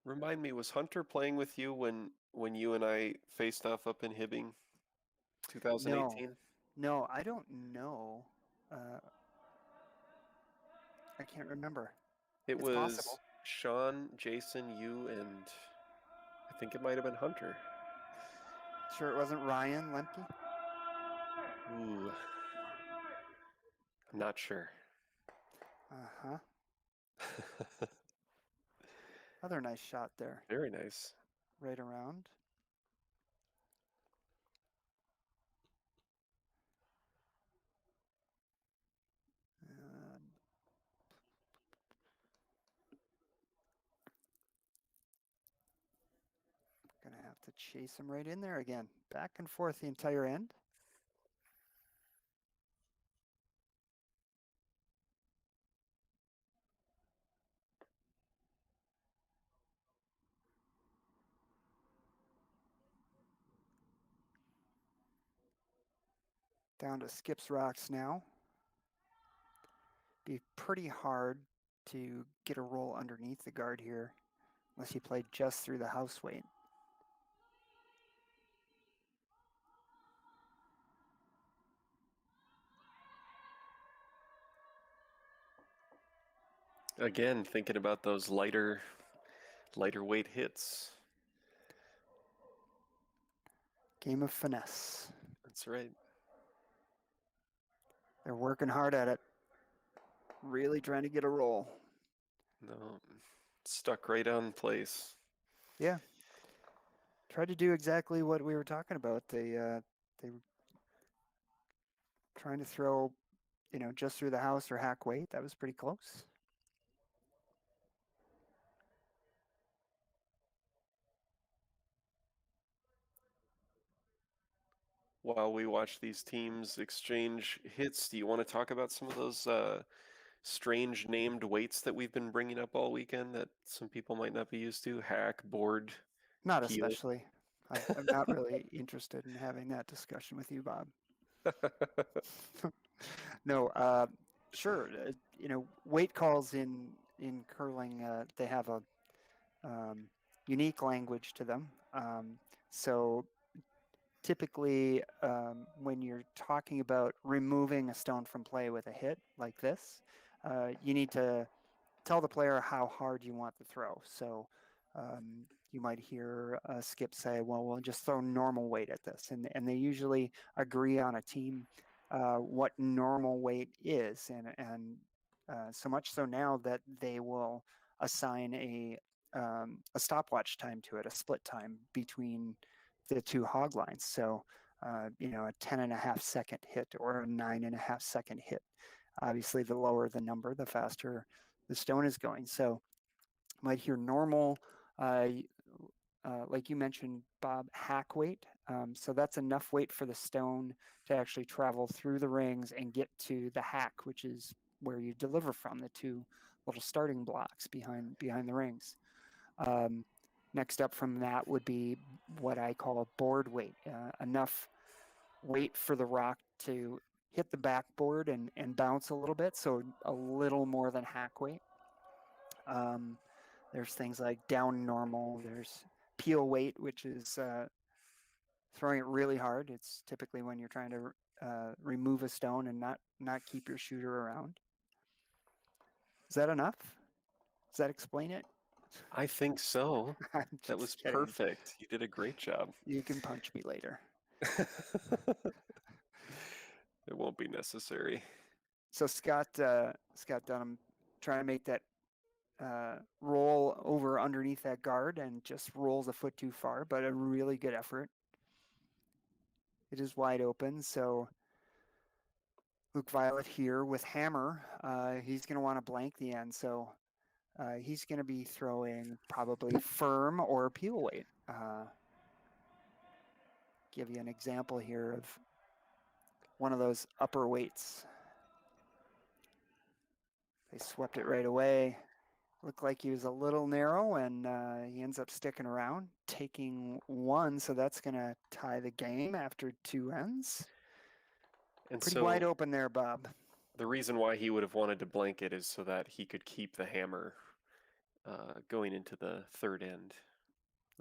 Remind me, was Hunter playing with you when you and I faced off up in Hibbing, No, 2018? no, I don't know. Uh, I can't remember. It It's possible. was Sean, Jason, you, and I think it might have been Hunter. Sure, it wasn't Ryan Lemke. Ooh, I'm not sure. Uh-huh. Other nice shot there, Very nice. right around. And gonna have to chase him right in there again. Back and forth the entire end. Down to Skip's rocks now. Be pretty hard to get a roll underneath the guard here, unless you play just through the house weight. Again, thinking about those lighter weight hits. Game of finesse. That's right. They're working hard at it. Really trying to get a roll. No, stuck right on place. Yeah. Tried to do exactly what we were talking about. They were trying to throw, just through the house or hack weight. That was pretty close. While we watch these teams exchange hits, do you want to talk about some of those strange named weights that we've been bringing up all weekend that some people might not be used to? Hack, board, Not heel. especially. I'm not really interested in having that discussion with you, Bob. No, sure. Weight calls in curling, they have a um, unique language to them. So typically, when you're talking about removing a stone from play with a hit like this, you need to tell the player how hard you want the throw. So you might hear Skip say, "Well, we'll just throw normal weight at this," and they usually agree on a team what normal weight is, and so much so now that they will assign a stopwatch time to it, a split time between the two hog lines. So a 10.5 second hit or a 9.5 second hit. Obviously, the lower the number, the faster the stone is going. So you might hear normal, uh, like you mentioned, Bob, hack weight. So that's enough weight for the stone to actually travel through the rings and get to the hack, which is where you deliver from, the two little starting blocks behind the rings. Um, Next up from that would be what I call a board weight, enough weight for the rock to hit the backboard and bounce a little bit, so a little more than hack weight. Um, there's things like down normal. There's peel weight, which is throwing it really hard. It's typically when you're trying to remove a stone and not keep your shooter around. Is that enough? Does that explain it? I think so. I'm That was just kidding. perfect. You did a great job. You can punch me later. It won't be necessary. So Scott Dunham trying to make that roll over underneath that guard and just rolls a foot too far, but a really good effort. It is wide open, so Luke Violet here with hammer. He's going to want to blank the end, so he's going to be throwing probably firm or peel weight. Give you an example here of one of those upper weights. They swept it right away. Looked like he was a little narrow, and he ends up sticking around, taking one. So that's going to tie the game after two ends. And Pretty wide so open there, Bob. the reason why he would have wanted to blank it is so that he could keep the hammer going into the third end,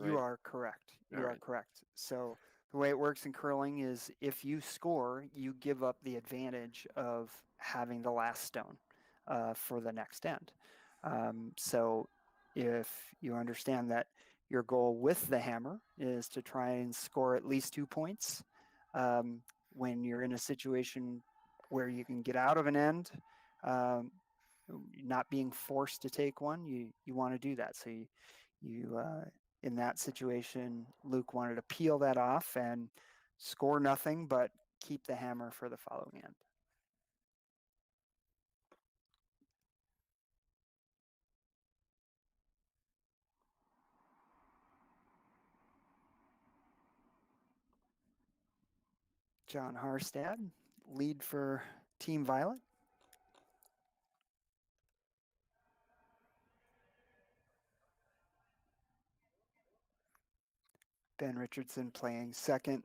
You right? are correct. All You are right. correct. So the way it works in curling is if you score, you give up the advantage of having the last stone for the next end. So if you understand that your goal with the hammer is to try and score at least 2 points, um, when you're in a situation where you can get out of an end, um, not being forced to take one, you want to do that. So you in that situation, Luke wanted to peel that off and score nothing, but keep the hammer for the following end. John Harstad, lead for Team Violet. Ben Richardson playing second.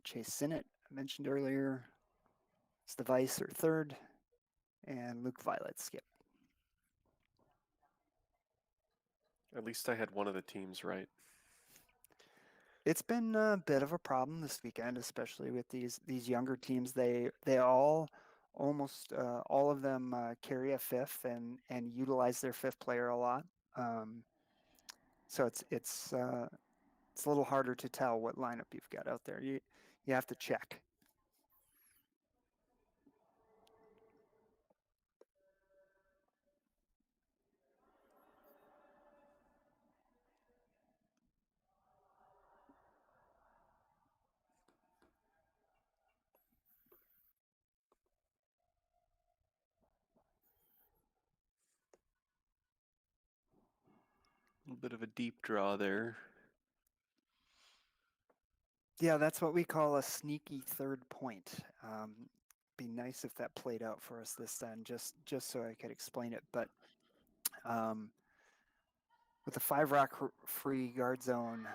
Chase Sinnott, I mentioned earlier, is the vice or third. And Luke Violet skip. At least I had one of the teams right. It's been a bit of a problem this weekend, especially with these younger teams. They all almost all of them carry a fifth and utilize their fifth player a lot. So it's a little harder to tell what lineup you've got out there. You have to check. A little bit of a deep draw there. Yeah, that's what we call a sneaky third point. Be nice if that played out for us this end, just so I could explain it. But with the 5 rock free guard zone,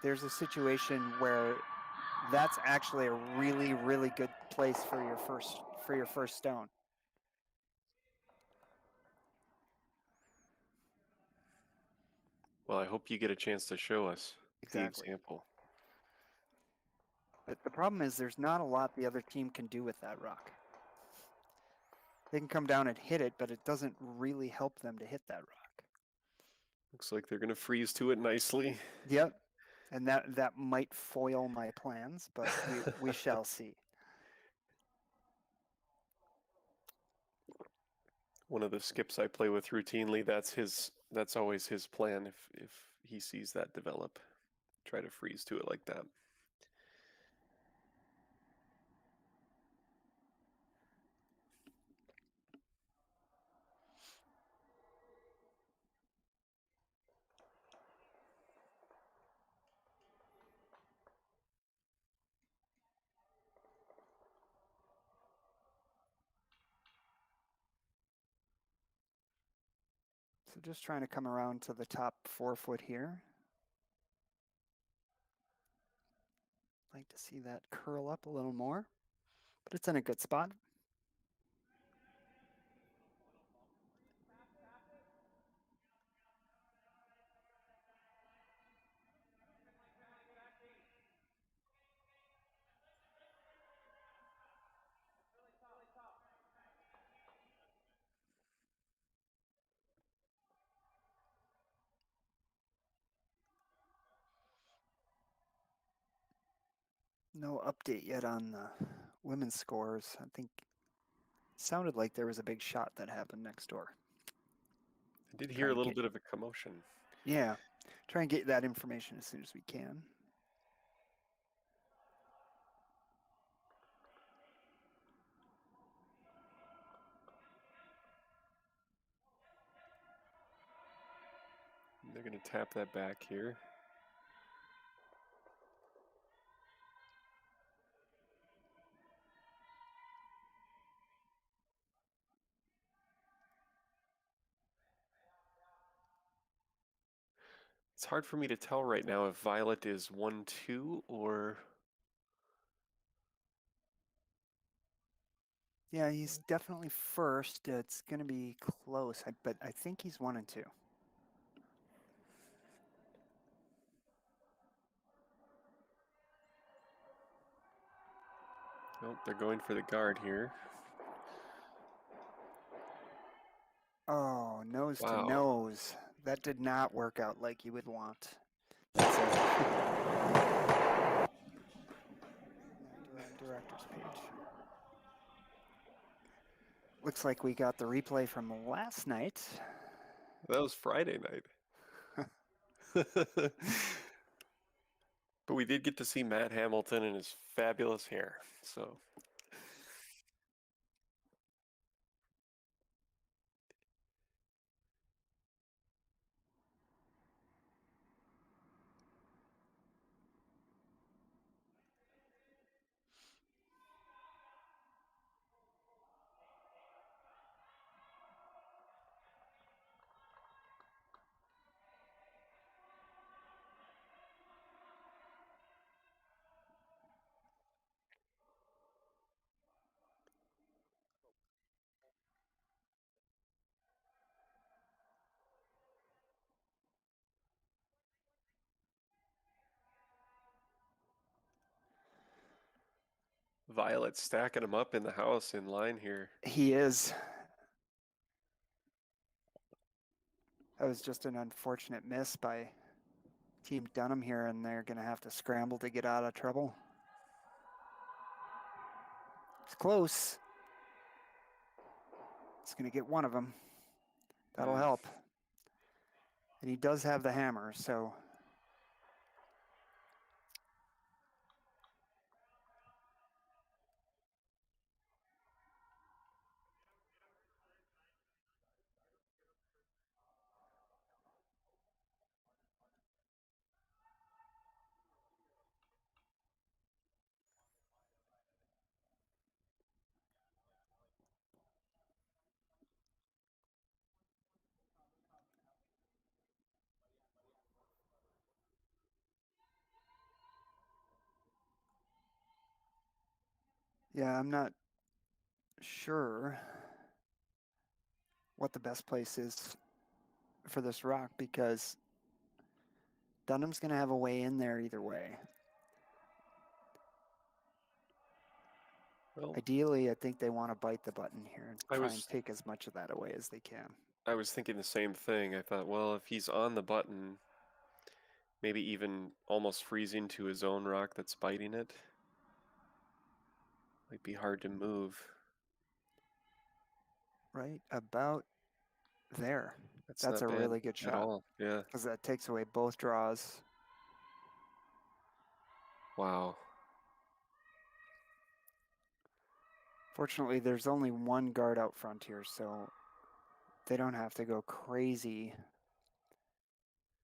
there's a situation where that's actually a really good place for your first stone. Well, I hope you get a chance to show us the Exactly. example. But the problem is there's not a lot the other team can do with that rock. They can come down and hit it, but it doesn't really help them to hit that rock. Looks like they're going to freeze to it nicely. Yep. And that might foil my plans, but we shall see. One of the skips I play with routinely, that's always his plan if he sees that develop. Try to freeze to it like that. So just trying to come around to the top 4 foot here. Like to see that curl up a little more, but it's in a good spot. No update yet on the women's scores. I think it sounded like there was a big shot that happened next door. I did hear Trying a to little get, bit of a commotion. yeah, try and get that information as soon as we can. They're going to tap that back here. It's hard for me to tell right now if Violet is 1-2 or... Yeah, he's definitely first. It's going to be close, but I think he's 1 and 2. Nope, they're going for the guard here. Oh, nose to Wow. nose. That did not work out like you would want. That's a director's page. Looks like we got the replay from last night. That was Friday night. But we did get to see Matt Hamilton and his fabulous hair. So Violet stacking them up in the house in line here. He is. That was just an unfortunate miss by Team Dunham here, and they're going to have to scramble to get out of trouble. It's close. It's going to get one of them. That'll help. And he does have the hammer, so. Yeah, I'm not sure what the best place is for this rock because Dunham's going to have a way in there either way. Well, ideally, I think they want to bite the button here and try and take as much of that away as they can. I was thinking the same thing. I thought, well, if he's on the button, maybe even almost freezing to his own rock that's biting it, might be hard to move. Right about there. That's not a bad really good at shot. all. Yeah. Because that takes away both draws. Wow. Fortunately, there's only one guard out front here, so they don't have to go crazy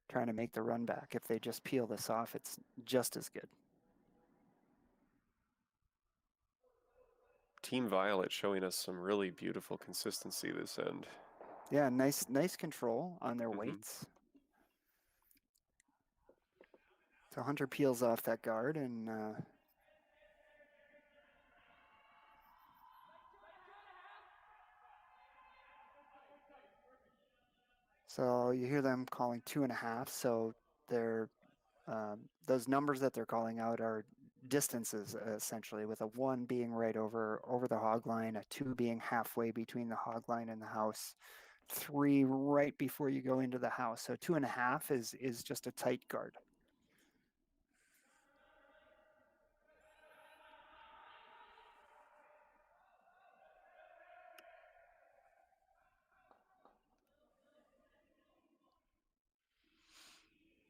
trying to make the run back. If they just peel this off, it's just as good. Team Violet showing us some really beautiful consistency this end. Yeah, nice control on their weights. So Hunter peels off that guard and so you hear them calling 2.5. So they're those numbers that they're calling out are distances essentially, with a 1 being right over the hog line, a 2 being halfway between the hog line and the house, 3 right before you go into the house. So 2.5 is just a tight guard.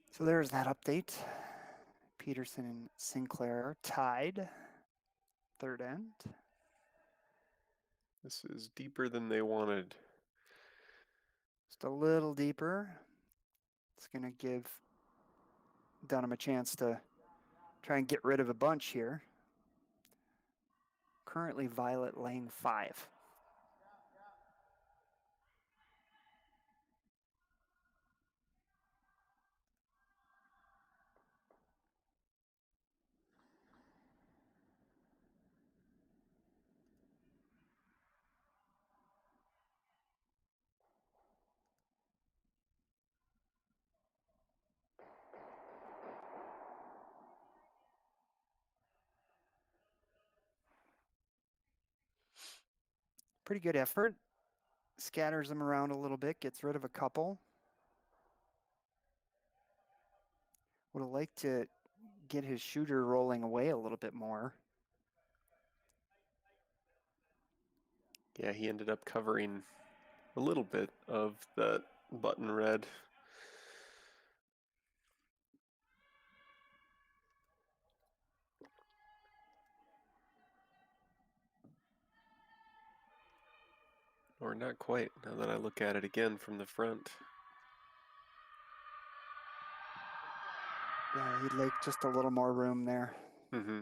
So there's that update. Peterson and Sinclair tied. Third end. This is deeper than they wanted. Just a little deeper. It's going to give Dunham a chance to try and get rid of a bunch here. Currently Violet laying 5. Pretty good effort. Scatters them around a little bit, gets rid of a couple. Would have liked to get his shooter rolling away a little bit more. Yeah, he ended up covering a little bit of that button red. Or not quite, now that I look at it again from the front. Yeah, he'd like just a little more room there. Mm-hmm.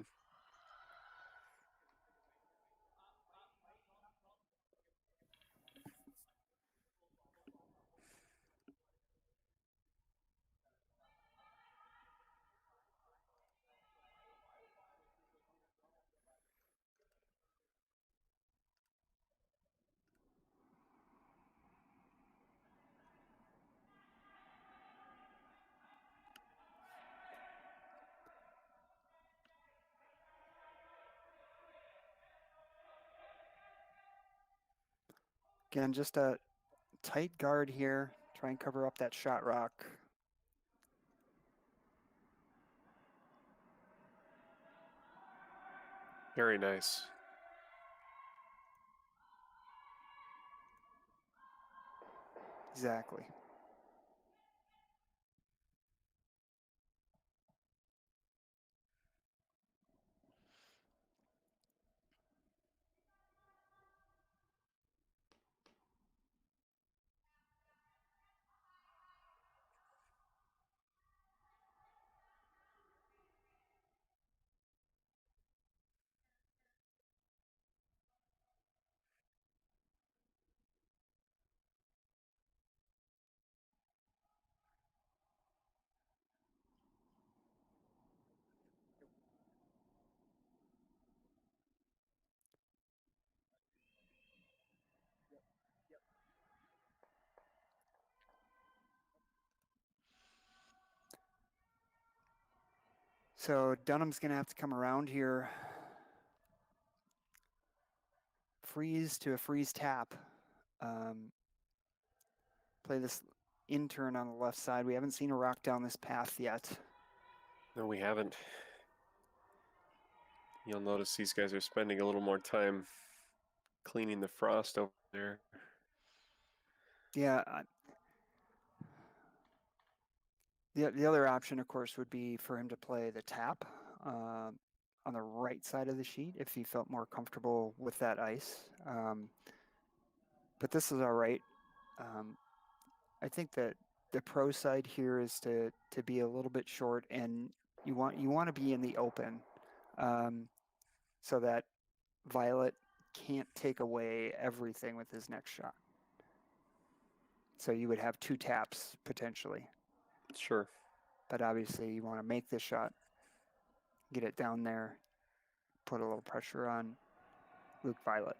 Again, just a tight guard here. Try and cover up that shot rock. Very nice. Exactly. So Dunham's going to have to come around here. Freeze to a freeze tap. Play this in-turn on the left side. We haven't seen a rock down this path yet. No, we haven't. You'll notice these guys are spending a little more time cleaning the frost over there. Yeah. The other option, of course, would be for him to play the tap on the right side of the sheet if he felt more comfortable with that ice. But this is all right. I think that the pro side here is to be a little bit short, and you want to be in the open, so that Violet can't take away everything with his next shot. So you would have two taps potentially. Sure. But obviously you want to make this shot, get it down there, put a little pressure on Luke Violet.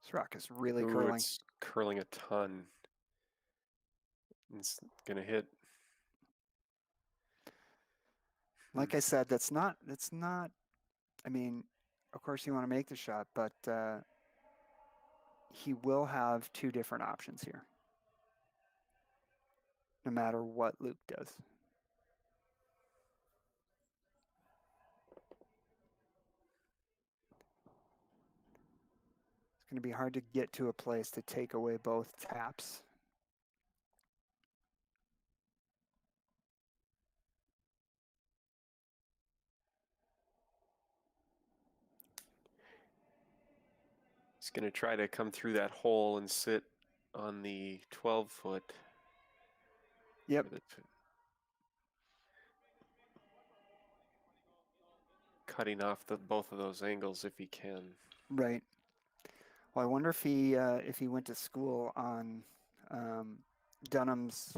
This rock is really Ooh, curling. it's curling a ton. It's gonna hit. Like I said, that's not, I mean, of course you want to make the shot, but he will have two different options here, no matter what Luke does. It's going to be hard to get to a place to take away both taps. He's gonna try to come through that hole and sit on the 12-foot. Yep. Cutting off both of those angles if he can. Right. Well, I wonder if he went to school on Dunham's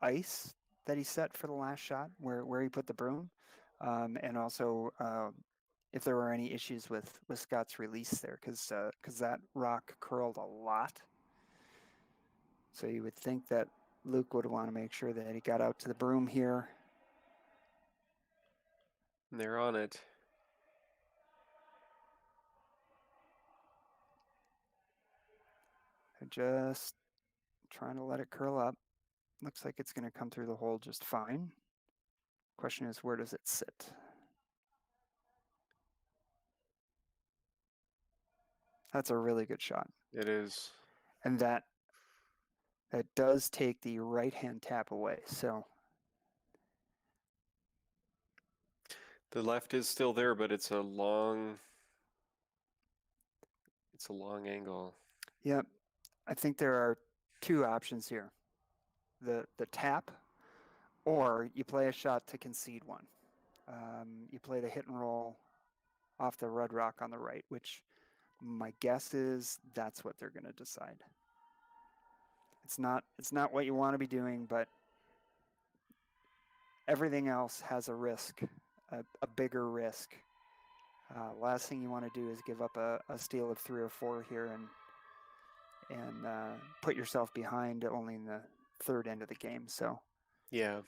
ice that he set for the last shot, where he put the broom, and also if there were any issues with Scott's release there, because that rock curled a lot. So you would think that Luke would want to make sure that he got out to the broom here. And they're on it. Just trying to let it curl up. Looks like it's going to come through the hole just fine. Question is, where does it sit? That's a really good shot. It is. And that does take the right-hand tap away. So The left is still there, but it's a long angle. yep, I think there are two options here. The tap, or you play a shot to concede one. You play the hit and roll off the red rock on the right, which my guess is that's what they're going to decide. It's not what you want to be doing, but everything else has a risk, a bigger risk. Last thing you want to do is give up a steal of 3 or 4 here and put yourself behind only in the third end of the game. So Yeah.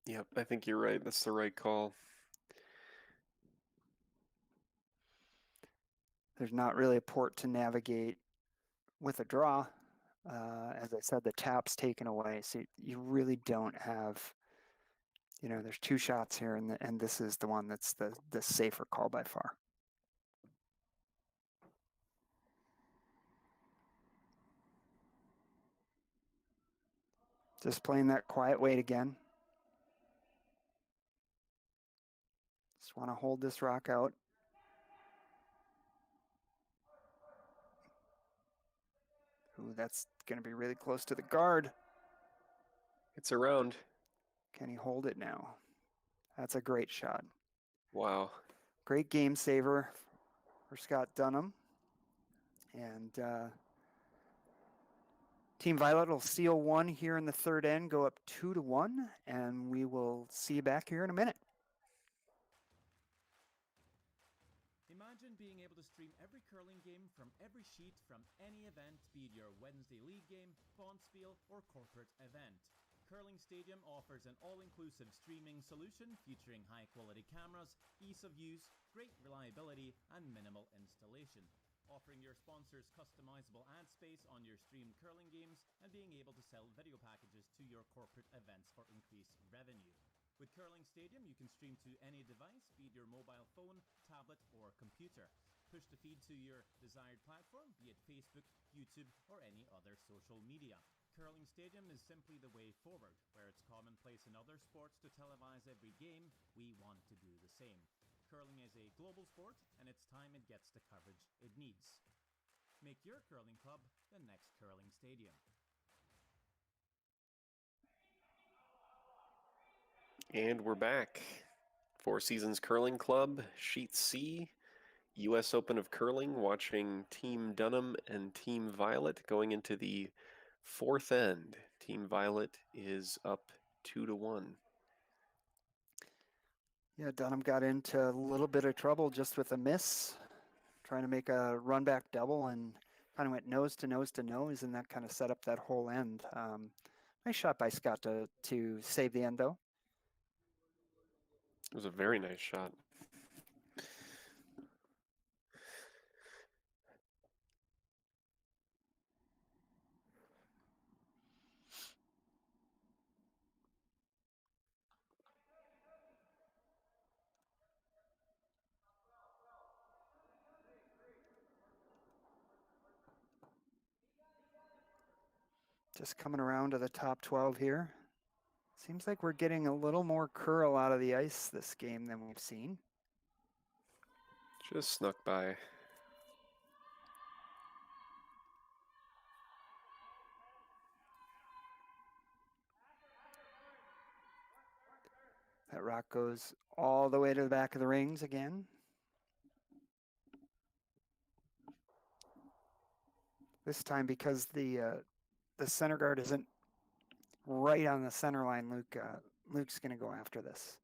Yep, I think you're right. That's the right call. there's not really a port to navigate with a draw. As I said, the tap's taken away, so you really don't have. There's 2 shots here, and this is the one that's the safer call by far. Just playing that quiet weight again. Just want to hold this rock out. Ooh, that's going to be really close to the guard. It's around. Can he hold it now? That's a great shot. Wow. Great game saver for Scott Dunham. And Team Violet will steal 1 here in the third end, go up 2-1, and we will see you back here in a minute. Imagine being able to stream every curling game from every sheet from any event, be it your Wednesday league game, bonspiel, or corporate event. Curling Stadium offers an all-inclusive streaming solution featuring high-quality cameras, ease of use, great reliability, and minimal installation. Offering your sponsors customizable ad space on your streamed curling games and being able to sell video packages to your corporate events for increased revenue. With Curling Stadium, you can stream to any device, be it your mobile phone, tablet, or computer. Push the feed to your desired platform, be it Facebook, YouTube, or any other social media. Curling Stadium is simply the way forward. Where it's commonplace in other sports to televise every game, we want to do the same. Curling is a global sport, and it's time it gets the coverage it needs. Make your curling club the next Curling Stadium. And we're back. Four Seasons Curling Club, Sheet C, U.S. Open of Curling, watching Team Dunham and Team Violet going into the fourth end. Team Violet is up 2-1. Yeah, Dunham got into a little bit of trouble just with a miss, trying to make a run back double, and kind of went nose to nose to nose, and that kind of set up that whole end. Nice shot by Scott to save the end, though. It was a very nice shot. Just coming around to the top 12 here. Seems like we're getting a little more curl out of the ice this game than we've seen. Just snuck by. That rock goes all the way to the back of the rings again. This time, because the center guard isn't right on the center line, Luke's going to go after this.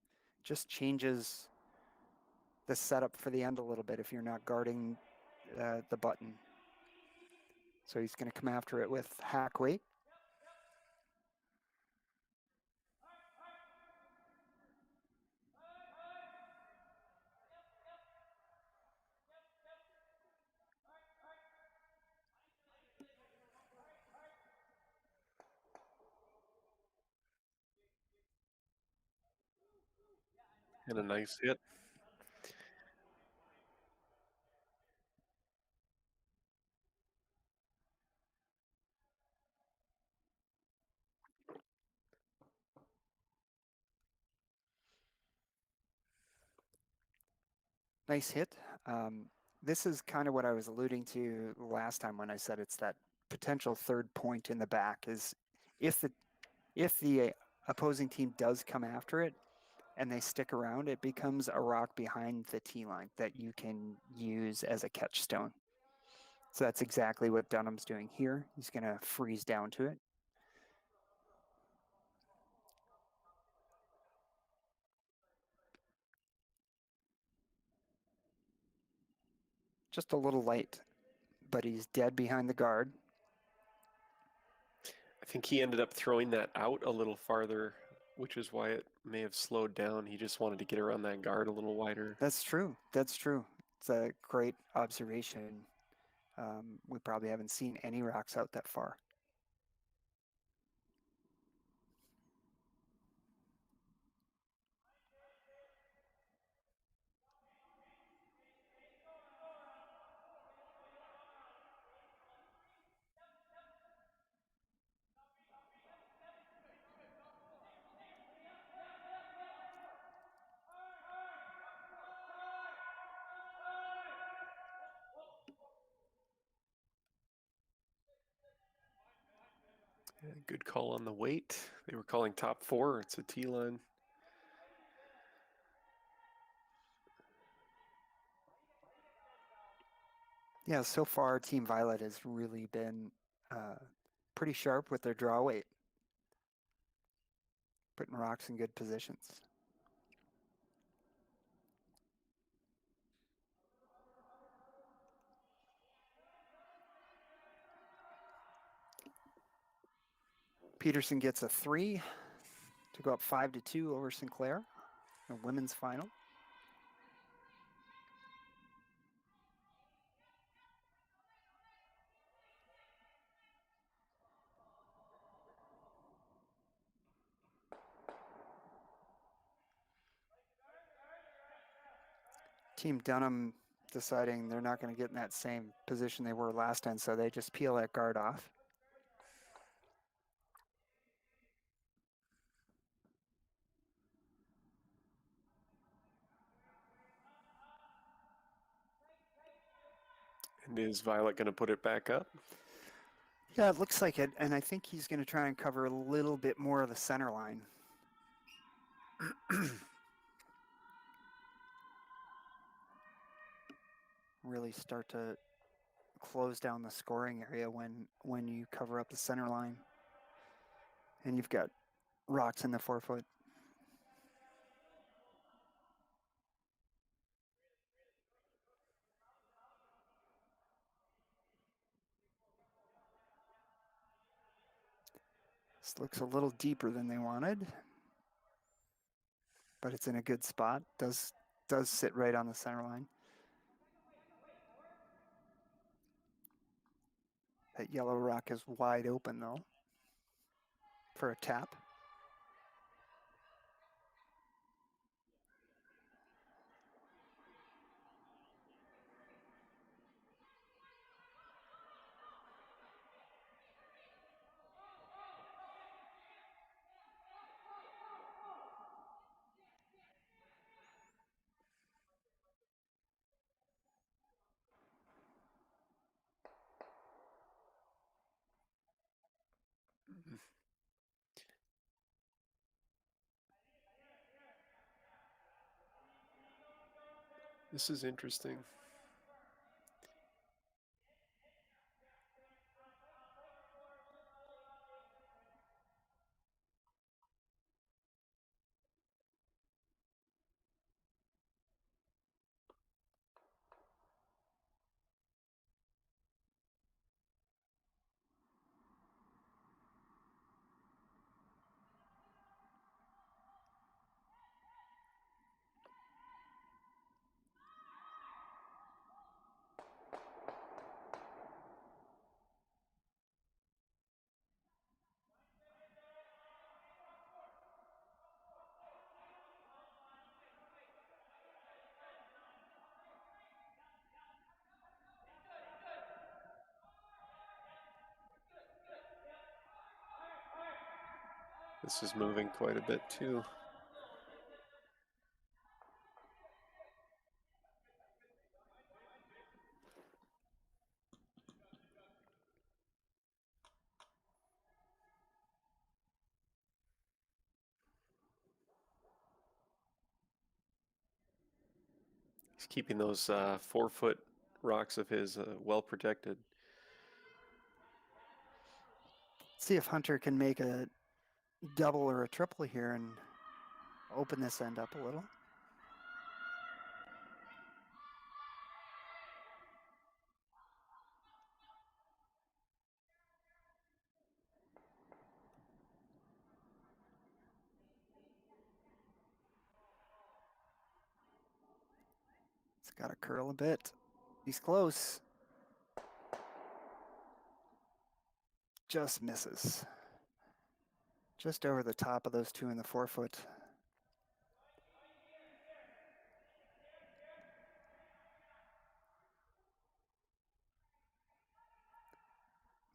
Just changes the setup for the end a little bit if you're not guarding the button. So he's going to come after it with hack weight. And a nice hit. Nice hit. This is kind of what I was alluding to last time when I said it's that potential third point in the back is if the opposing team does come after it and they stick around, it becomes a rock behind the tee line that you can use as a catch stone. So that's exactly what Dunham's doing here. He's going to freeze down to it. Just a little light, but he's dead behind the guard. I think he ended up throwing that out a little farther, which is why it may have slowed down. He just wanted to get around that guard a little wider. That's true. That's true. It's a great observation. We probably haven't seen any rocks out that far. Yeah, good call on the weight. They were calling top 4. It's a tee line. Yeah, so far Team Violet has really been pretty sharp with their draw weight, putting rocks in good positions. Peterson gets a 3 to go up 5-2 over Sinclair, the women's final. Team Dunham deciding they're not going to get in that same position they were last time, so they just peel that guard off. And is Violet going to put it back up? Yeah, it looks like it, and I think he's going to try and cover a little bit more of the center line. Really start to close down the scoring area when you cover up the center line. And you've got rocks in the 4-foot. This looks a little deeper than they wanted, but it's in a good spot. Does sit right on the center line. That yellow rock is wide open though for a tap. This is interesting. This is moving quite a bit too. He's keeping those 4-foot rocks of his well protected. See if Hunter can make a double or a triple here and open this end up a little. It's got to curl a bit. He's close. Just misses. Just over the top of those two in the 4-foot.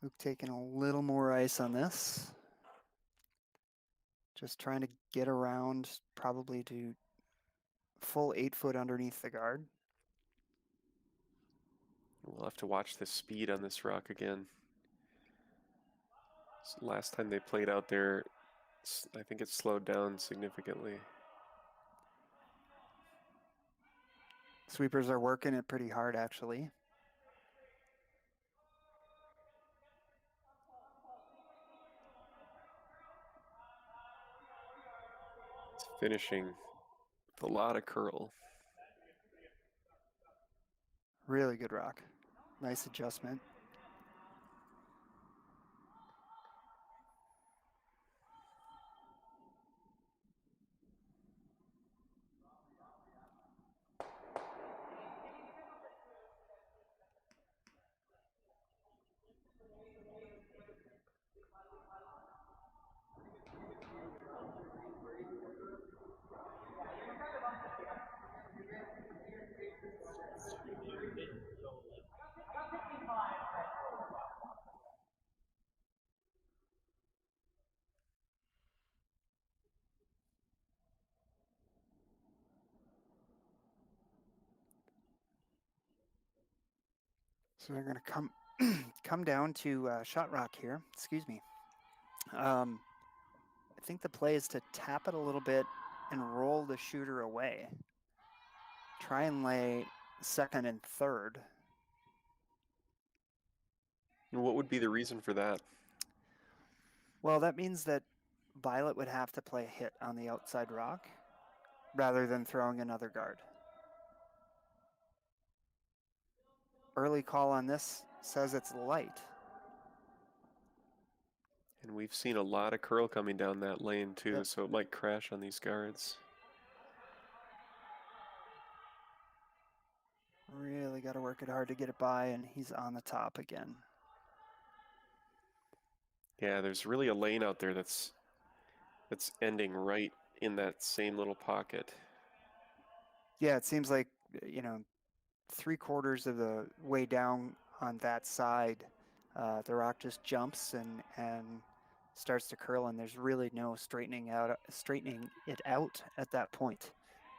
Luke taking a little more ice on this. Just trying to get around probably to full 8-foot underneath the guard. We'll have to watch the speed on this rock again. Last time they played out there, I think it slowed down significantly. Sweepers are working it pretty hard, actually. It's finishing with a lot of curl. Really good rock. Nice adjustment. So they're going to come down to shot rock here. Excuse me. I think the play is to tap it a little bit and roll the shooter away. Try and lay second and third. And what would be the reason for that? Well, that means that Violet would have to play a hit on the outside rock rather than throwing another guard. Early call on this says it's light. And we've seen a lot of curl coming down that lane too, Yep. so it might crash on these guards. Really got to work it hard to get it by, and he's on the top again. Yeah, there's really a lane out there that's ending right in that same little pocket. Yeah, it seems like, 3/4 of the way down on that side, the rock just jumps and starts to curl, and there's really no straightening it out at that point.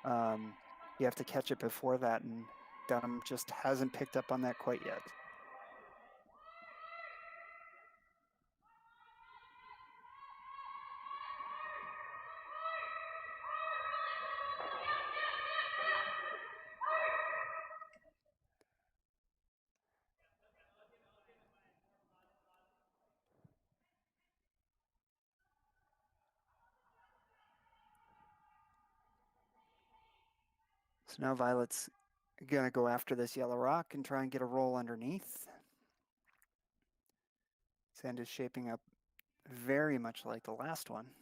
You have to catch it before that, and Dunham just hasn't picked up on that quite yet. So now Violet's gonna go after this yellow rock and try and get a roll underneath. Sand is shaping up very much like the last one.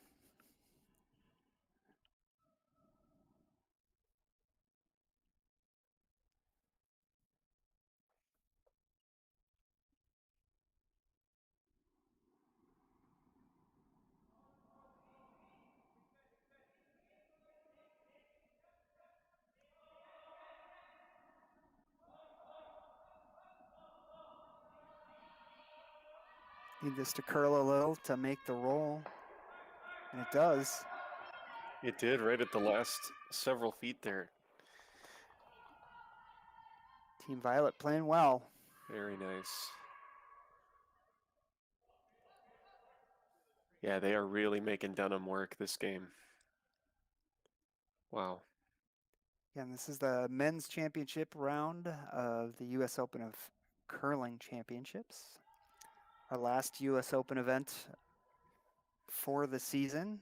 Need this to curl a little to make the roll. And it does. It did right at the last several feet there. Team Violet playing well. Very nice. Yeah, they are really making Dunham work this game. Wow. Yeah, and this is the men's championship round of the U.S. Open of Curling Championships. Our last U.S. Open event for the season.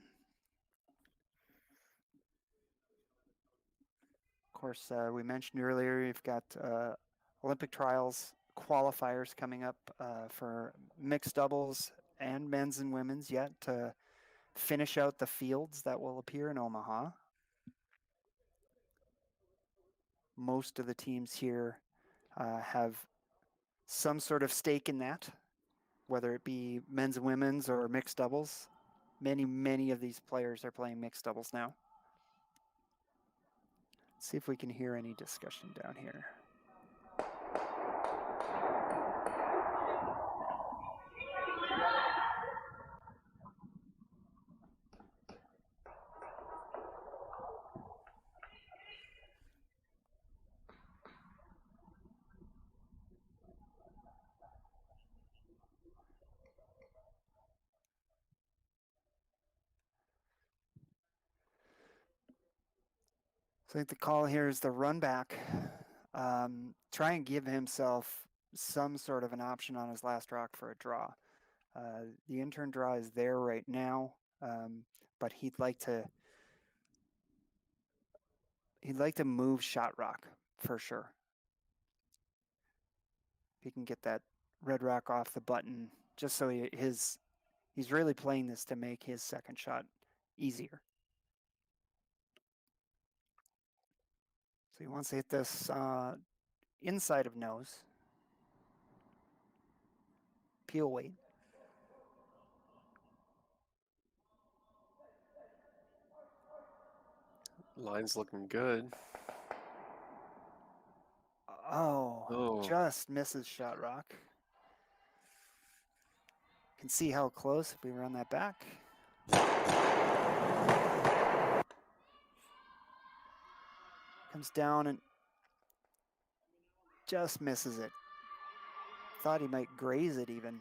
Of course, we mentioned earlier you've got Olympic trials qualifiers coming up for mixed doubles and men's and women's yet to finish out the fields that will appear in Omaha. Most of the teams here have some sort of stake in that, whether it be men's and women's or mixed doubles. Many of these players are playing mixed doubles now. Let's see if we can hear any discussion down here. So I think the call here is the run back. Try and give himself some sort of an option on his last rock for a draw. The intern draw is there right now, but he'd like to move shot rock for sure. If he can get that red rock off the button, just so he's really playing this to make his second shot easier. So he wants to hit this inside of nose. Peel weight. Line's looking good. Oh, just misses shot rock. Can see how close if we run that back. Comes down and just misses it. Thought he might graze it even.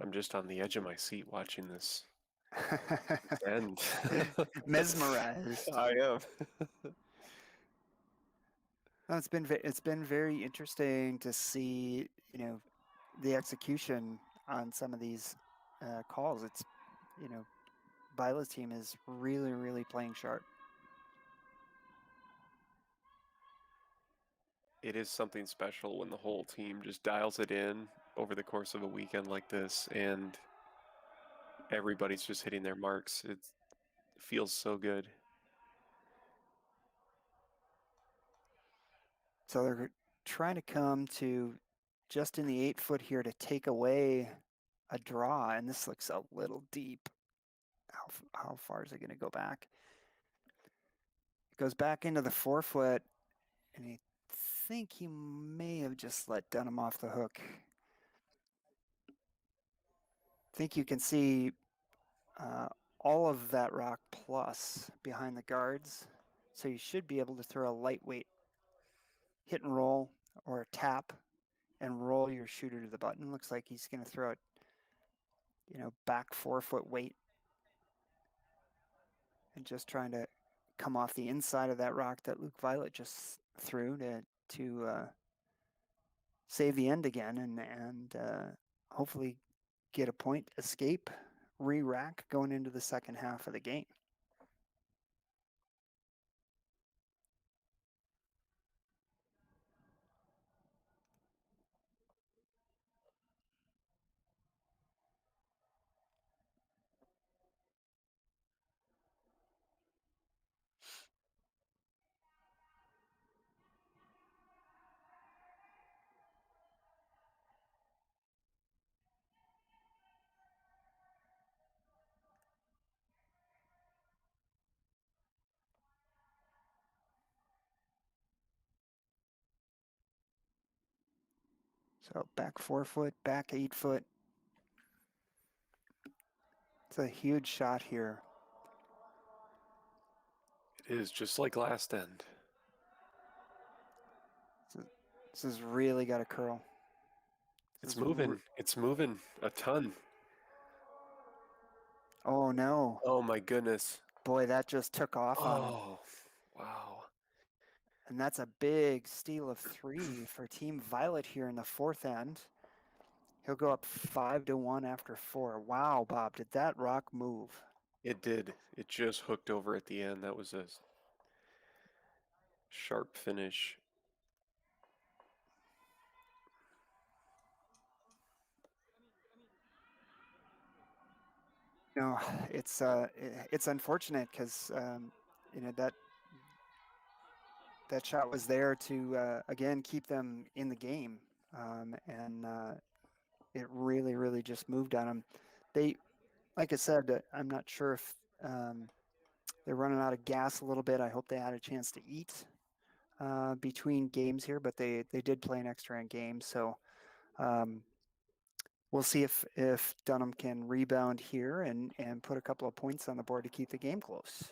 I'm just on the edge of my seat watching this end. Mesmerized. I am. No, it's been very interesting to see, the execution on some of these calls. It's, Violet's team is really playing sharp. It is something special when the whole team just dials it in over the course of a weekend like this, and everybody's just hitting their marks. It feels so good. So they're trying to come to just in the 8 foot here to take away a draw, and this looks a little deep. How far is it going to go back? It goes back into the 4 foot, and I think he may have just let Dunham off the hook. I think you can see all of that rock plus behind the guards, so you should be able to throw a lightweight hit and roll or a tap and roll your shooter to the button. Looks like he's going to throw it, back 4-foot weight, and just trying to come off the inside of that rock that Luke Violet just threw to save the end again, and hopefully get a point, escape, re-rack going into the second half of the game. So back 4-foot, back 8-foot. It's a huge shot here. It is just like last end. This has really got to curl. It's moving. It's moving a ton. Oh no. Oh my goodness. Boy, that just took off on him. Oh, wow. And that's a big steal of 3 for Team Violet here in the fourth end. He'll go up 5-1 after 4. Wow, Bob, did that rock move? It did. It just hooked over at the end. That was a sharp finish. No, it's unfortunate because that shot was there to again keep them in the game, and it really just moved on them. They, like I said, I'm not sure if they're running out of gas a little bit. I hope they had a chance to eat between games here, but they did play an extra end game, so we'll see if Dunham can rebound here and put a couple of points on the board to keep the game close.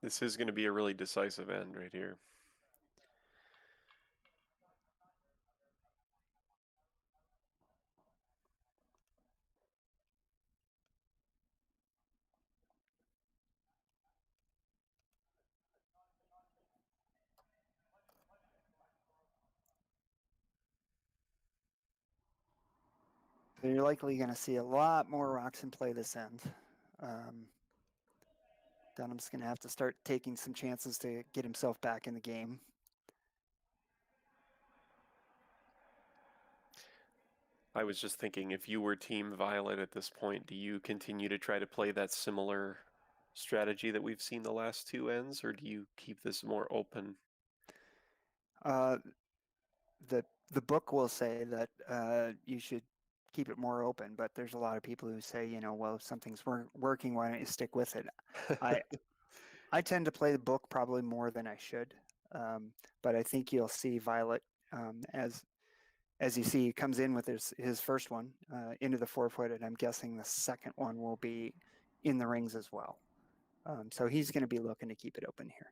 This is going to be a really decisive end right here. So you're likely going to see a lot more rocks in play this end. Dunham's going to have to start taking some chances to get himself back in the game. I was just thinking, if you were Team Violet at this point, do you continue to try to play that similar strategy that we've seen the last 2 ends, or do you keep this more open? The book will say that you should keep it more open, but there's a lot of people who say, well, if something's working, why don't you stick with it? I tend to play the book probably more than I should, but I think you'll see Violet as you see, he comes in with his first one into the 4-foot, and I'm guessing the second one will be in the rings as well. So he's going to be looking to keep it open here.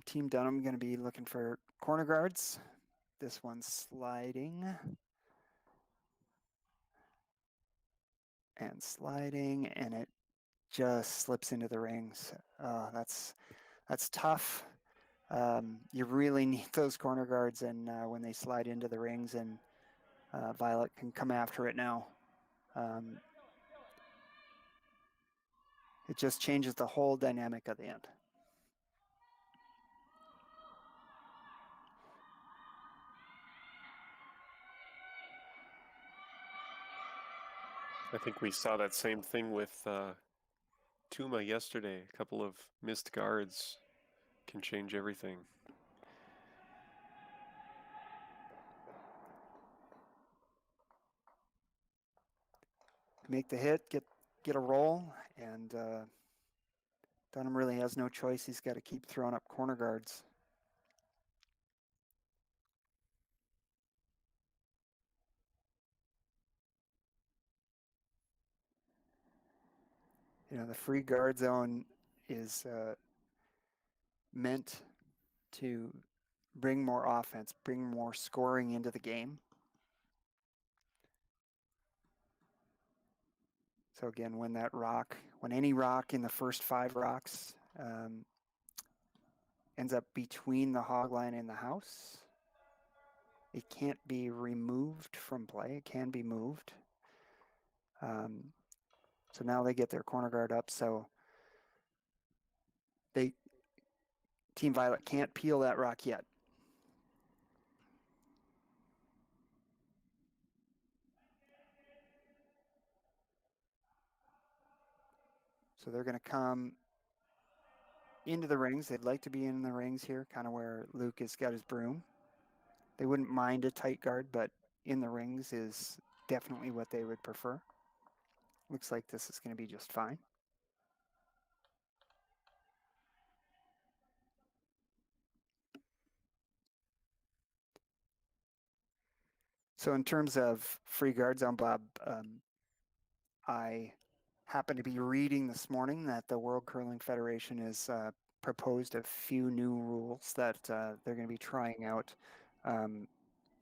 Team Dunham going to be looking for corner guards. This one's sliding. And sliding, and it just slips into the rings. That's tough. You really need those corner guards, and when they slide into the rings, and Violet can come after it now. It just changes the whole dynamic of the end. I think we saw that same thing with Tuma yesterday. A couple of missed guards can change everything. Make the hit, get a roll, and Dunham really has no choice. He's got to keep throwing up corner guards. The free guard zone is meant to bring more offense, bring more scoring into the game. So again, when any rock in the first 5 rocks ends up between the hog line and the house, it can't be removed from play. It can be moved. So now they get their corner guard up. So Team Violet can't peel that rock yet. So they're going to come into the rings. They'd like to be in the rings here, kind of where Luke has got his broom. They wouldn't mind a tight guard, but in the rings is definitely what they would prefer. Looks like this is going to be just fine. So in terms of free guard zone, Bob, I happened to be reading this morning that the World Curling Federation has proposed a few new rules that they're going to be trying out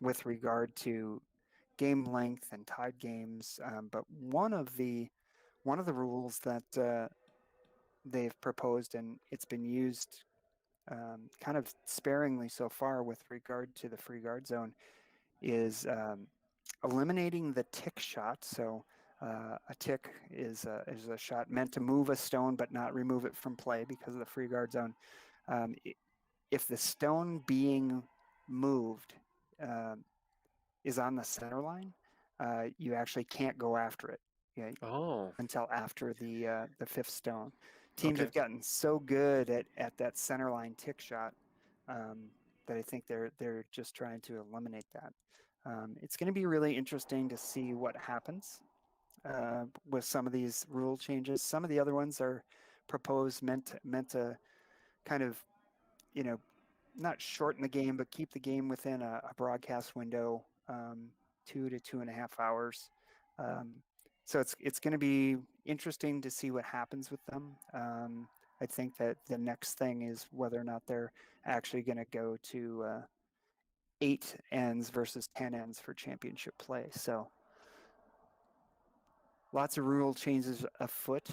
with regard to game length and tied games. But one of the rules that they've proposed, and it's been used kind of sparingly so far with regard to the free guard zone, is eliminating the tick shot. So a tick is a shot meant to move a stone but not remove it from play because of the free guard zone. If the stone being moved is on the center line, you actually can't go after it. Until after the 5th stone. Teams have gotten so good at that center line tick shot that I think they're just trying to eliminate that. It's going to be really interesting to see what happens with some of these rule changes. Some of the other ones are proposed meant to kind of, not shorten the game, but keep the game within a broadcast window, 2 to 2.5 hours. So it's going to be interesting to see what happens with them. I think that the next thing is whether or not they're actually going to go to 8 ends versus 10 ends for championship play. So lots of rule changes afoot.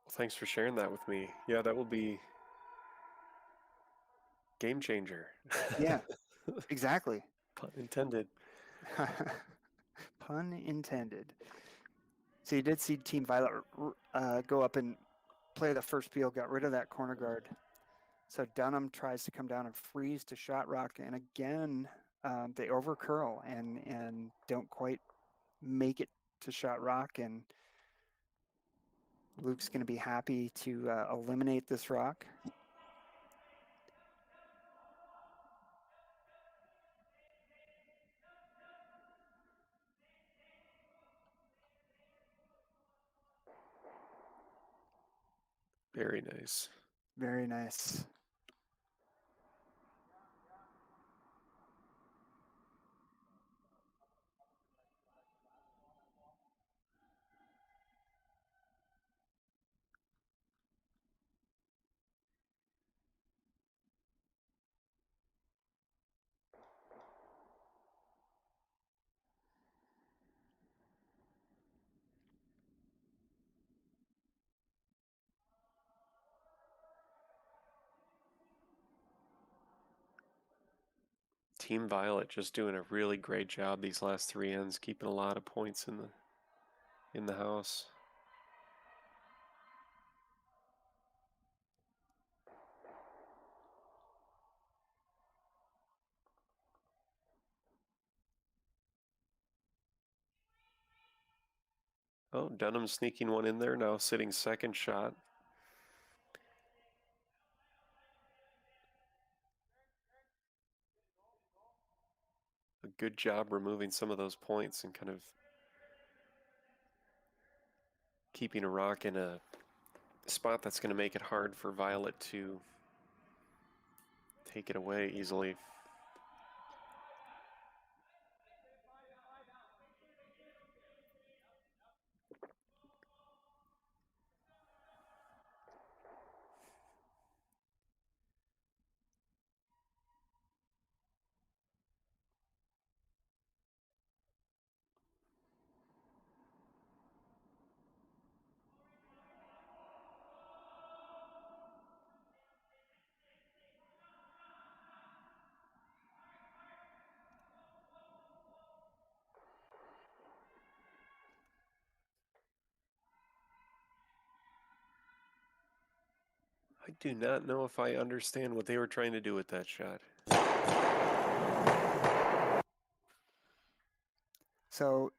Well, thanks for sharing that with me. Yeah, that will be game changer. Yeah, exactly. Pun intended. Pun intended. So you did see Team Violet go up and play the first peel, got rid of that corner guard. So Dunham tries to come down and freeze to shot rock, and again they overcurl and don't quite make it to shot rock, and Luke's going to be happy to eliminate this rock. Very nice. Very nice. Team Violet just doing a really great job these last 3 ends, keeping a lot of points in the house. Oh, Dunham sneaking one in there, now sitting second shot. A good job removing some of those points and kind of keeping a rock in a spot that's going to make it hard for Violet to take it away easily. I do not know if I understand what they were trying to do with that shot. So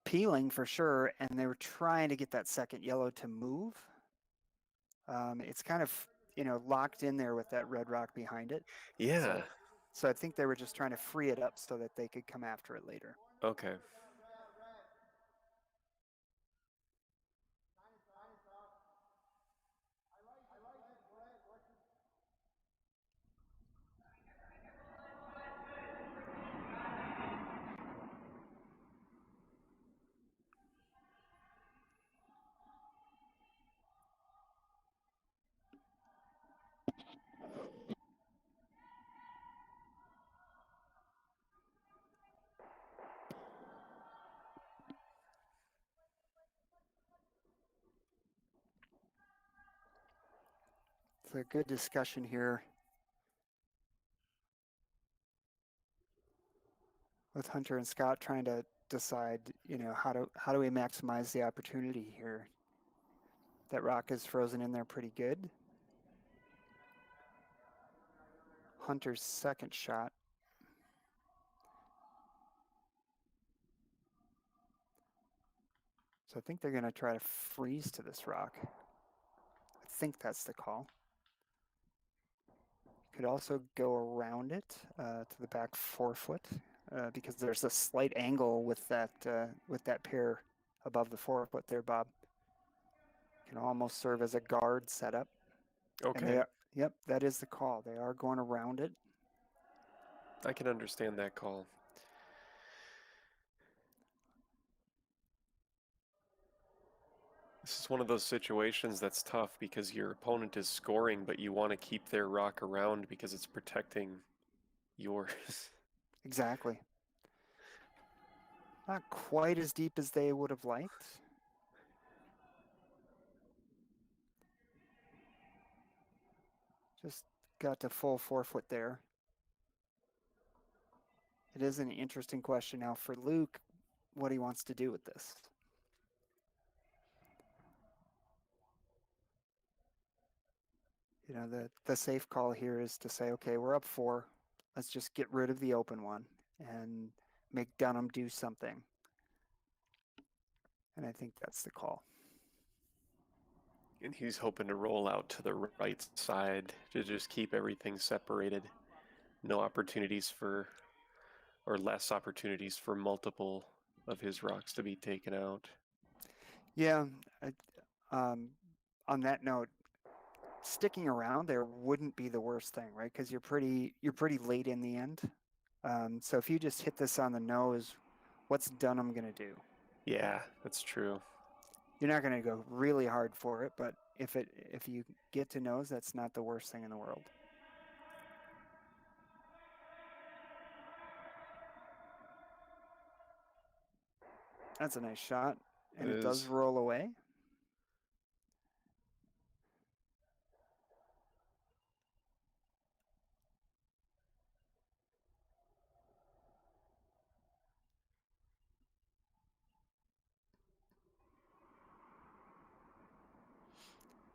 peeling for sure, and they were trying to get that second yellow to move. It's kind of, locked in there with that red rock behind it. Yeah. So I think they were just trying to free it up so that they could come after it later. Okay. It's a good discussion here with Hunter and Scott trying to decide, how do we maximize the opportunity here? That rock is frozen in there pretty good. Hunter's second shot. So I think they're going to try to freeze to this rock. I think that's the call. Could also go around it to the back 4 foot because there's a slight angle with that pair above the 4 foot there, Bob. Can almost serve as a guard setup. Okay. Yep, that is the call. They are going around it. I can understand that call. This is one of those situations that's tough because your opponent is scoring, but you want to keep their rock around because it's protecting yours. Exactly. Not quite as deep as they would have liked. Just got to full 4 foot there. It is an interesting question now for Luke, what he wants to do with this. The safe call here is to say, okay, we're up 4. Let's just get rid of the open one and make Dunham do something. And I think that's the call. And he's hoping to roll out to the right side to just keep everything separated. No opportunities for, or less opportunities for multiple of his rocks to be taken out. Yeah. On that note, sticking around there wouldn't be the worst thing, right? Because you're pretty late in the end. So if you just hit this on the nose, what's Dunham going to do? Yeah, that's true. You're not going to go really hard for it, but if you get to nose, that's not the worst thing in the world. That's a nice shot, and it does roll away.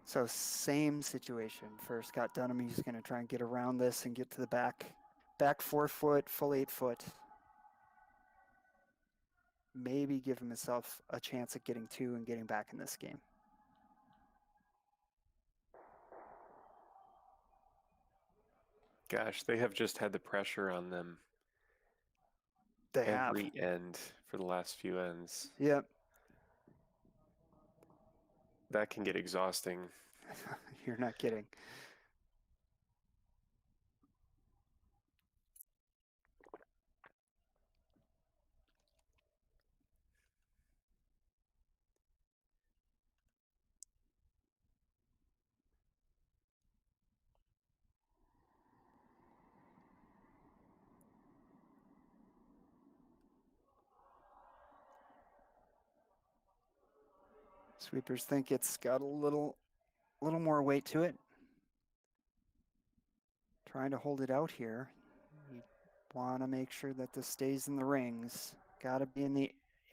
So same situation for Scott Dunham. He's going to try and get around this and get to the back 4 foot, full 8 foot. Maybe give himself a chance at getting 2 and getting back in this game. Gosh, they have just had the pressure on them. They have. Every end for the last few ends. Yep. That can get exhausting. You're not kidding. Sweepers think it's got a little more weight to it. Trying to hold it out here. You want to make sure that this stays in the rings. Got to be in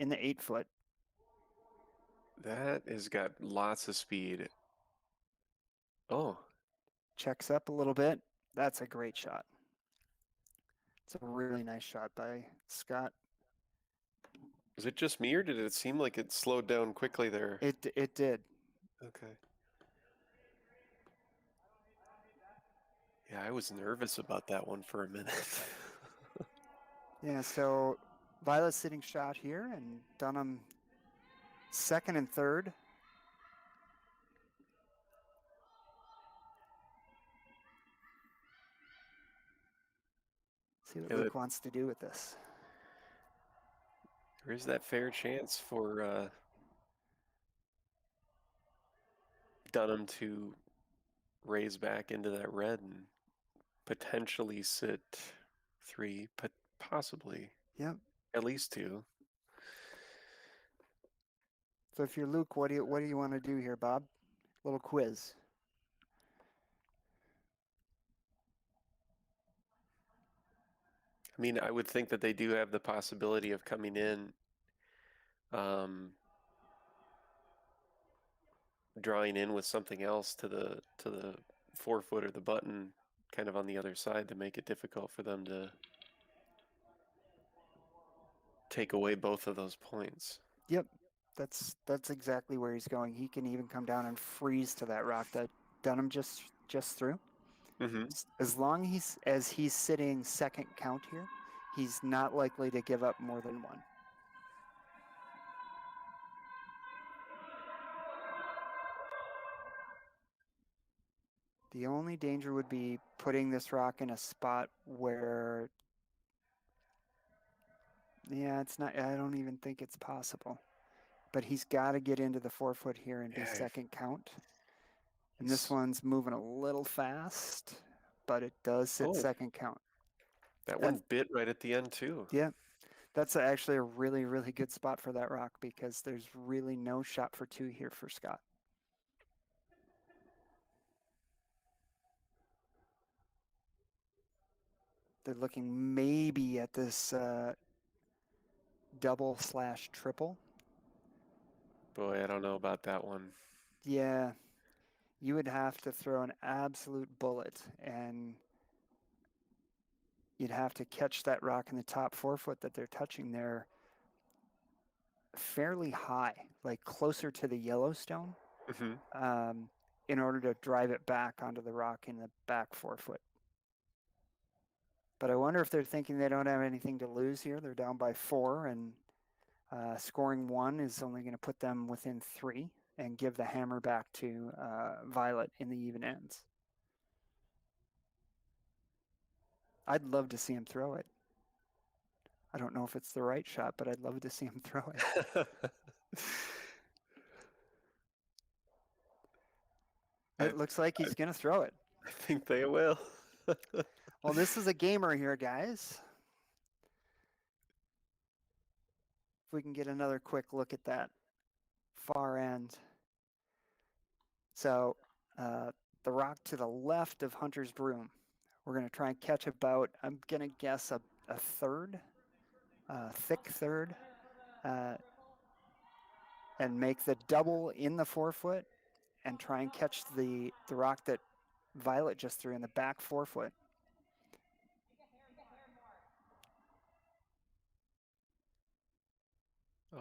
the 8 foot. That has got lots of speed. Oh, Checks up a little bit. That's a great shot. It's a really nice shot by Scott. was it just me or did it seem like it slowed down quickly there? It did. Okay. Yeah, I was nervous about that one for a minute. Yeah, so Violet's sitting shot here, and Dunham second and third. See what Yeah, Luke wants to do with this. there is that fair chance for Dunham to raise back into that red and potentially sit 3, but possibly Yep. at least 2. So if you're Luke, what do you want to do here, Bob? Little quiz. I mean, I would think that they do have the possibility of coming in, drawing in with something else to the forefoot or the button, kind of on the other side to make it difficult for them to take away both of those points. Yep. That's exactly where he's going. He can even come down and freeze to that rock that Dunham just threw. Mm-hmm. As long as he's sitting second count here, he's not likely to give up more than one. The only danger would be putting this rock in a spot where, yeah, it's not, I don't even think it's possible. But he's got to get into the forefoot here and be second count. And this one's moving a little fast, but it does sit second count. That one bit right at the end too. Yeah, that's actually a really, really good spot for that rock because there's really no shot for 2 here for Scott. They're looking maybe at this double/triple. Boy, I don't know about that one. Yeah, you would have to throw an absolute bullet, and you'd have to catch that rock in the top forefoot that they're touching there fairly high, like closer to the Yellowstone, in order to drive it back onto the rock in the back forefoot. But I wonder if they're thinking they don't have anything to lose here. They're down by 4, and scoring 1 is only going to put them within 3 and give the hammer back to Violet in the even ends. I'd love to see him throw it. I don't know if it's the right shot, but I'd love to see him throw it. It looks like he's going to throw it. I think they will. Well, this is a gamer here, guys. If we can get another quick look at that far end. So the rock to the left of Hunter's Broom. We're going to try and catch about, I'm going to guess a third, thick third, and make the double in the forefoot and try and catch the rock that Violet just threw in the back forefoot.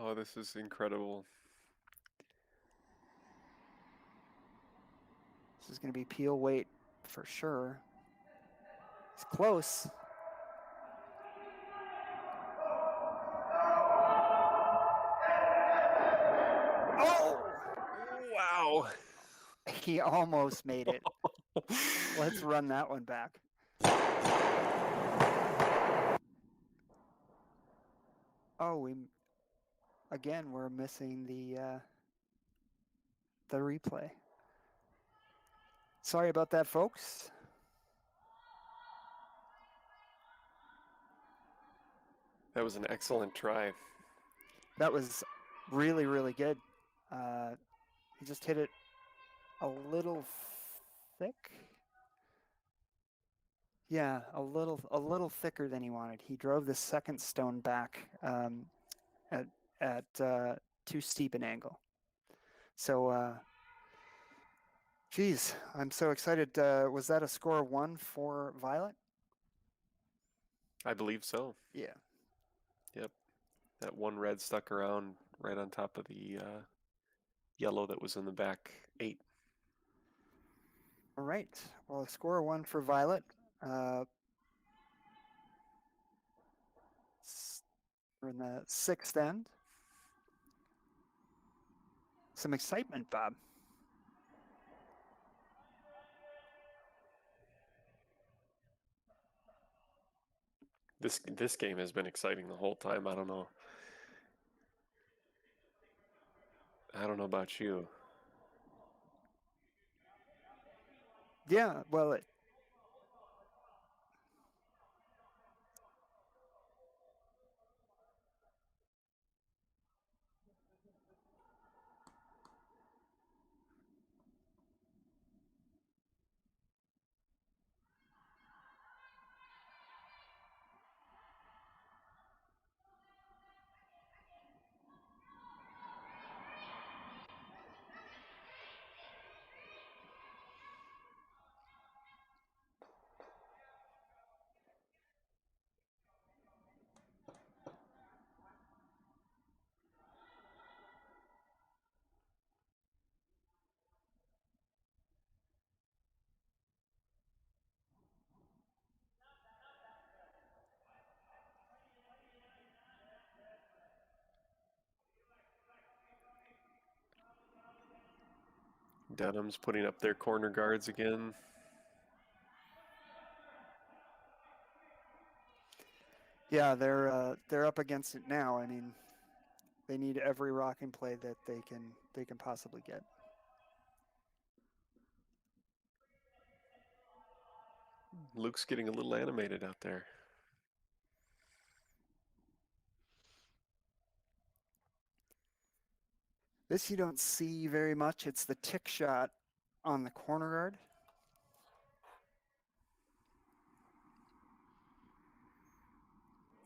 Oh, this is incredible. This is going to be peel weight for sure. It's close. Oh! Wow. He almost made it. Let's run that one back. Oh, we're missing the replay. Sorry about that, folks. That was an excellent try. That was really, really good. He just hit it a little thick. Yeah, a little thicker than he wanted. He drove the second stone back at too steep an angle. So Geez, I'm so excited. Was that a score 1 for Violet? I believe so. Yeah. Yep. That one red stuck around right on top of the yellow that was in the back 8. All right. Well, a score 1 for Violet. We're in the 6th end. Some excitement, Bob. This game has been exciting the whole time. I don't know about you. Yeah, well, Dunham's putting up their corner guards again. yeah, they're up against it now. I mean, they need every rocking play that they can possibly get. Luke's getting a little animated out there. This you don't see very much. It's the tick shot on the corner guard.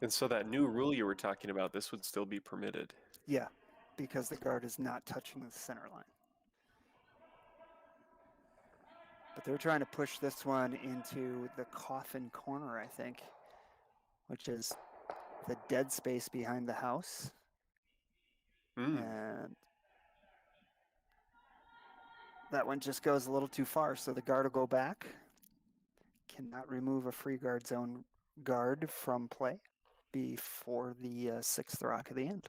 And so that new rule you were talking about, this would still be permitted. Yeah, because the guard is not touching the center line. But they're trying to push this one into the coffin corner, I think, which is the dead space behind the house. And that one just goes a little too far, so the guard will go back. Cannot remove a free guard zone guard from play before the 6th rock of the end.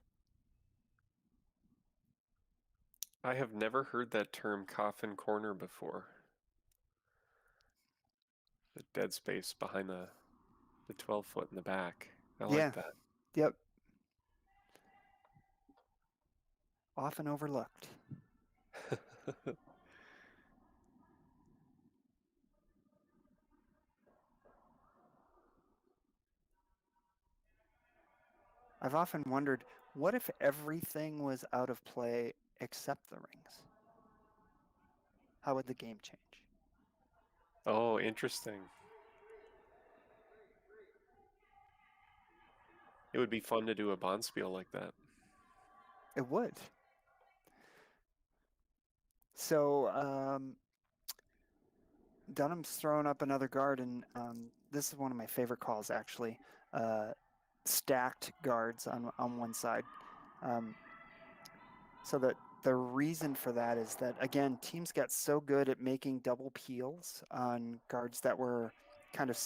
I have never heard that term coffin corner before. The dead space behind the 12 foot in the back. I like that. Yep. Often overlooked. I've often wondered, what if everything was out of play except the rings? How would the game change? Oh, interesting. It would be fun to do a bonspiel like that. It would. So Dunham's throwing up another guard, and this is one of my favorite calls, actually. Stacked guards on one side. So that the reason for that is that, again, teams got so good at making double peels on guards that were kind of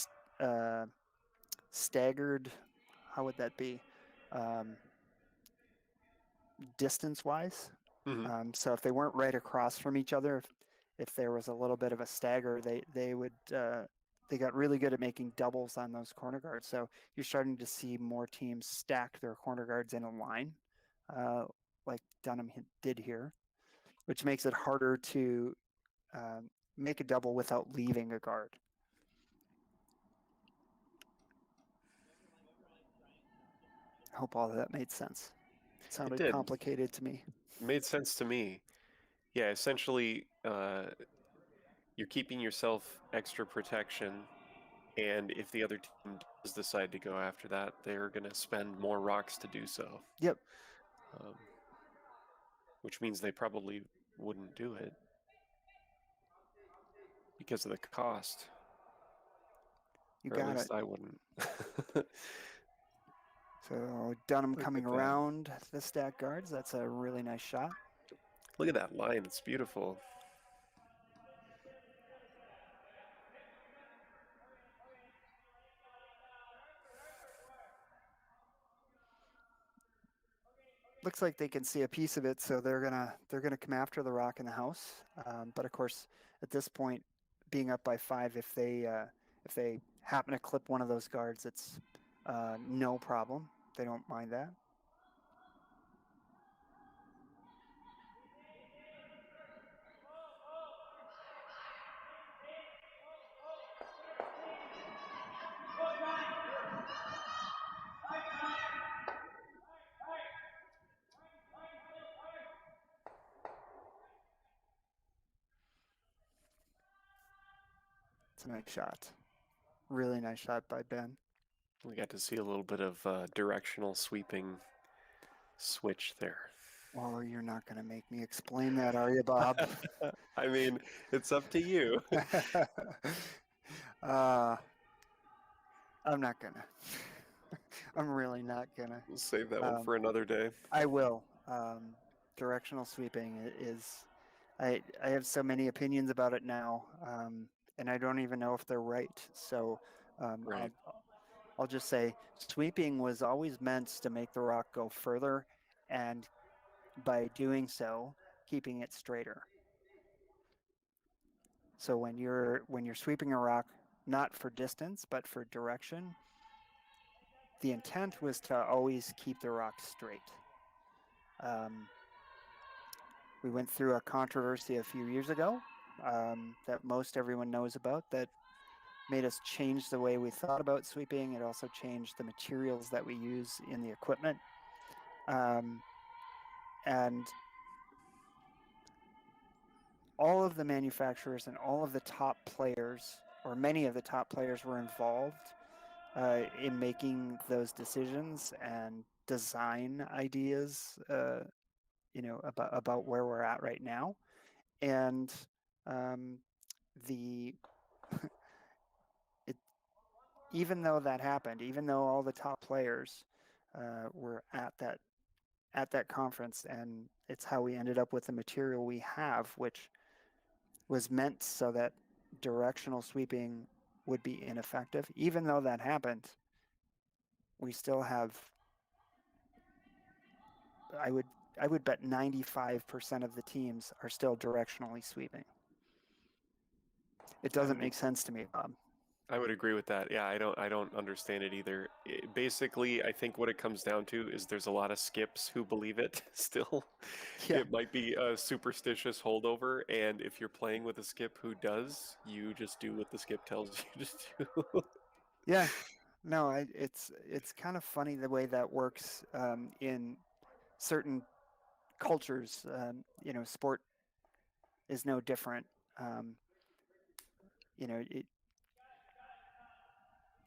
staggered. How would that be? Distance-wise. Mm-hmm. So if they weren't right across from each other, if there was a little bit of a stagger, they got really good at making doubles on those corner guards. So you're starting to see more teams stack their corner guards in a line, like Dunham did here, which makes it harder to make a double without leaving a guard. I hope all of that made sense. It sounded complicated to me. It made sense to me. Yeah, essentially, you're keeping yourself extra protection, and if the other team does decide to go after that, they're going to spend more rocks to do so. Yep. Which means they probably wouldn't do it. because of the cost. You Or at got least it. I wouldn't. So Dunham Look coming at that. around the stack guards. That's a really nice shot. Look at that line. It's beautiful. Looks like they can see a piece of it, so they're gonna come after the rock in the house. But of course, at this point, being up by 5, if they happen to clip one of those guards, it's no problem. They don't mind that. It's a nice shot. Really nice shot by Ben. We got to see a little bit of directional sweeping switch there. Well, you're not going to make me explain that, are you, Bob? I mean, it's up to you. I'm not going to. I'm really not going to. We'll save that one for another day. I will. Directional sweeping is. I have so many opinions about it now, and I don't even know if they're right. So Right. I'll just say sweeping was always meant to make the rock go further, and by doing so, keeping it straighter. So when you're sweeping a rock, not for distance but for direction, the intent was to always keep the rock straight. We went through a controversy a few years ago that most everyone knows about that made us change the way we thought about sweeping. It also changed the materials that we use in the equipment. And all of the manufacturers and all of the top players, or many of the top players, were involved in making those decisions and design ideas, about where we're at right now. And the even though that happened, even though all the top players were at that conference, and it's how we ended up with the material we have, which was meant so that directional sweeping would be ineffective. Even though that happened, we still have, I would bet 95% of the teams are still directionally sweeping. It doesn't make sense to me, Bob. I would agree with that. Yeah, I don't understand it either. Basically, I think what it comes down to is there's a lot of skips who believe it still. Yeah. It might be a superstitious holdover, and if you're playing with a skip who does, you just do what the skip tells you to do. Yeah. No, it's kind of funny the way that works in certain cultures. Sport is no different.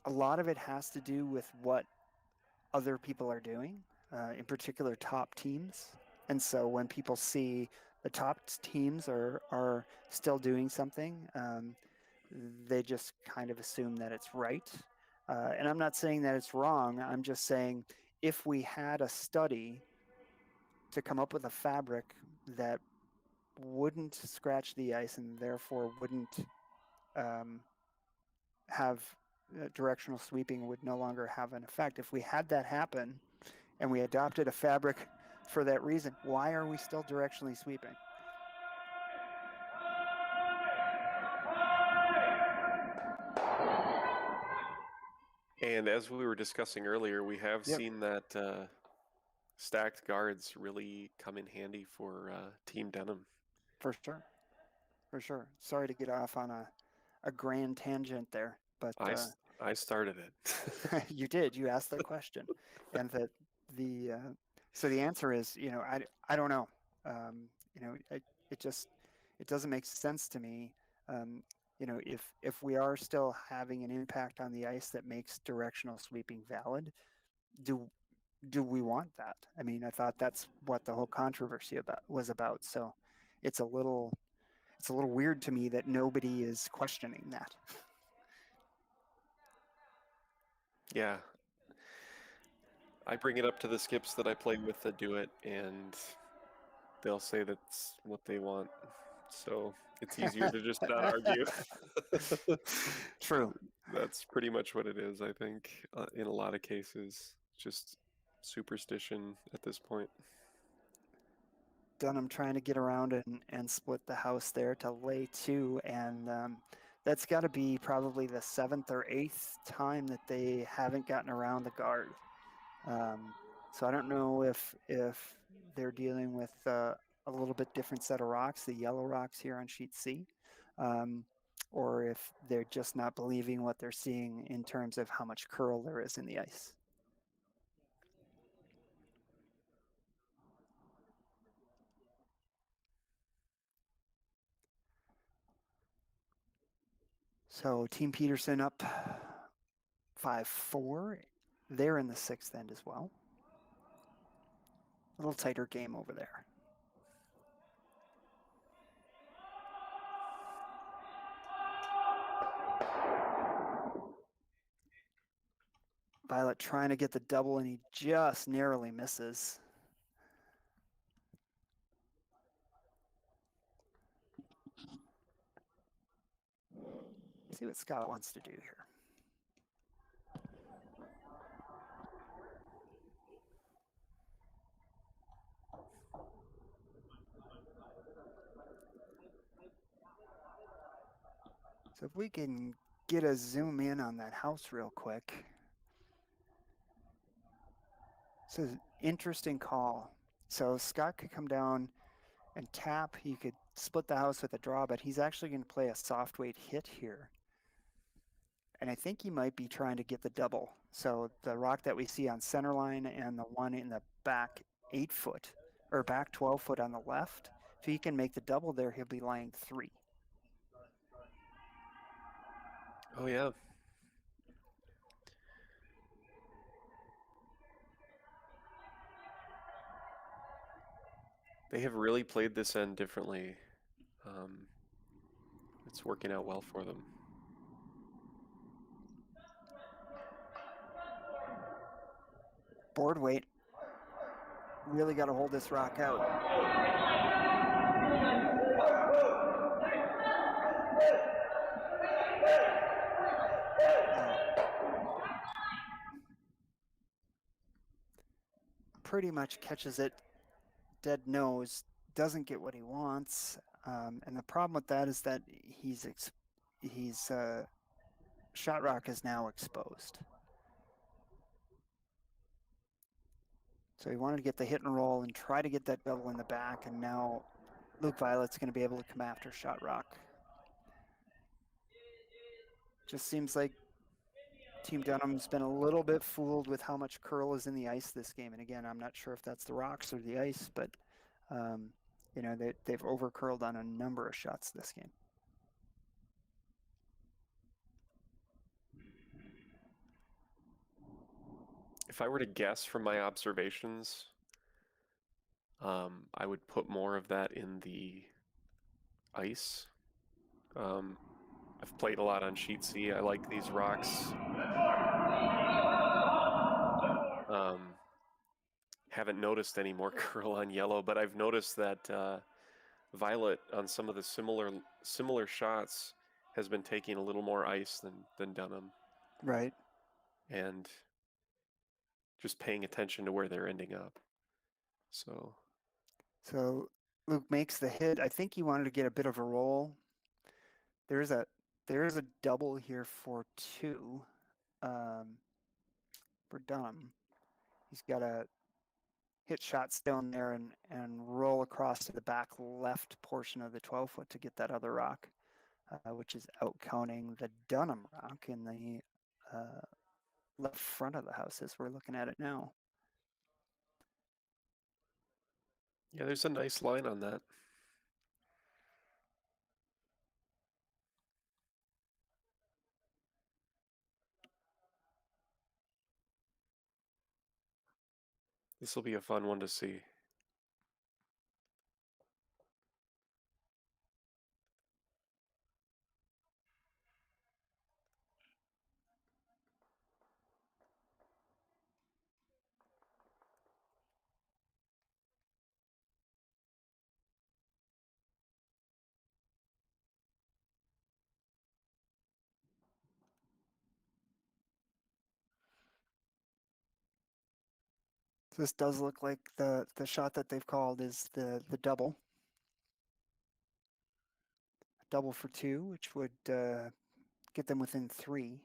A lot of it has to do with what other people are doing, in particular top teams. And so when people see the top teams are still doing something, they just kind of assume that it's right. And I'm not saying that it's wrong. I'm just saying if we had a study to come up with a fabric that wouldn't scratch the ice and therefore wouldn't have directional sweeping, would no longer have an effect. If we had that happen and we adopted a fabric for that reason, why are we still directionally sweeping? And as we were discussing earlier, we have Yep. seen that stacked guards really come in handy for Team Denim. For sure. For sure. Sorry to get off on a grand tangent there, but I started it. you did. You asked the question, and so the answer is, I don't know. It doesn't make sense to me. If we are still having an impact on the ice that makes directional sweeping valid, do we want that? I mean, I thought that's what the whole controversy was about. So it's a little it's a little weird to me that nobody is questioning that. Yeah. I bring it up to the skips that I play with that do it, and they'll say that's what they want. So it's easier to just not argue. True. That's pretty much what it is, I think, in a lot of cases. Just superstition at this point. Dunham trying to get around and split the house there to lay 2, and that's got to be probably the 7th or 8th time that they haven't gotten around the guard. So I don't know if they're dealing with a little bit different set of rocks, the yellow rocks here on sheet C, or if they're just not believing what they're seeing in terms of how much curl there is in the ice. So Team Peterson up 5-4. They're in the 6th end as well. A little tighter game over there. Violet trying to get the double, and he just narrowly misses. Let's see what Scott wants to do here. So if we can get a zoom in on that house real quick. This is an interesting call. So Scott could come down and tap. He could split the house with a draw, but he's actually going to play a soft weight hit here. And I think he might be trying to get the double. So the rock that we see on center line and the one in the back 8 foot, or back 12 foot on the left, if he can make the double there, he'll be lying 3. Oh, yeah. They have really played this end differently. It's working out well for them. Board weight. Really got to hold this rock out. Pretty much catches it dead nose, doesn't get what he wants. And the problem with that is that he's shot rock is now exposed. So he wanted to get the hit and roll and try to get that double in the back, and now Luke Violet's going to be able to come after shot rock. Just seems like Team Dunham's been a little bit fooled with how much curl is in the ice this game. And again, I'm not sure if that's the rocks or the ice, but you know, they've over curled on a number of shots this game. If I were to guess from my observations, I would put more of that in the ice. I've played a lot on sheet C. I like these rocks. Haven't noticed any more curl on yellow, but I've noticed that Violet on some of the similar shots has been taking a little more ice than Dunham. Right. And just paying attention to where they're ending up. So Luke makes the hit. I think he wanted to get a bit of a roll. There's a double here for 2 for Dunham. He's got to hit shot stone there and roll across to the back left portion of the 12 foot to get that other rock, which is out counting the Dunham rock in the left front of the house as we're looking at it now. yeah, there's a nice line on that. This will be a fun one to see. This does look like the shot that they've called is the double. Double for 2, which would get them within 3.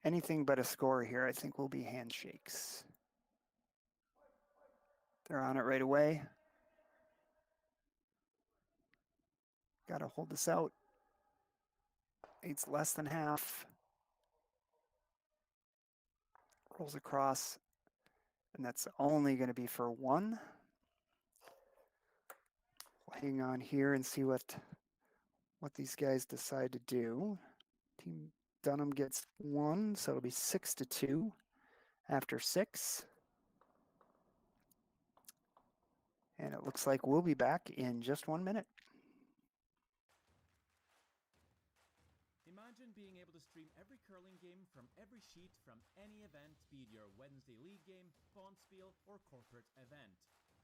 Anything but a score here, I think, will be handshakes. They're on it right away. Got to hold this out. It's less than half. Rolls across, and that's only going to be for 1. We'll hang on here and see what these guys decide to do. Team Dunham gets 1, so it'll be 6-2 after 6. And it looks like we'll be back in just 1 minute. Imagine being able to stream every curling game from every sheet from any event, be it your Wednesday league game, bonspiel, or corporate event.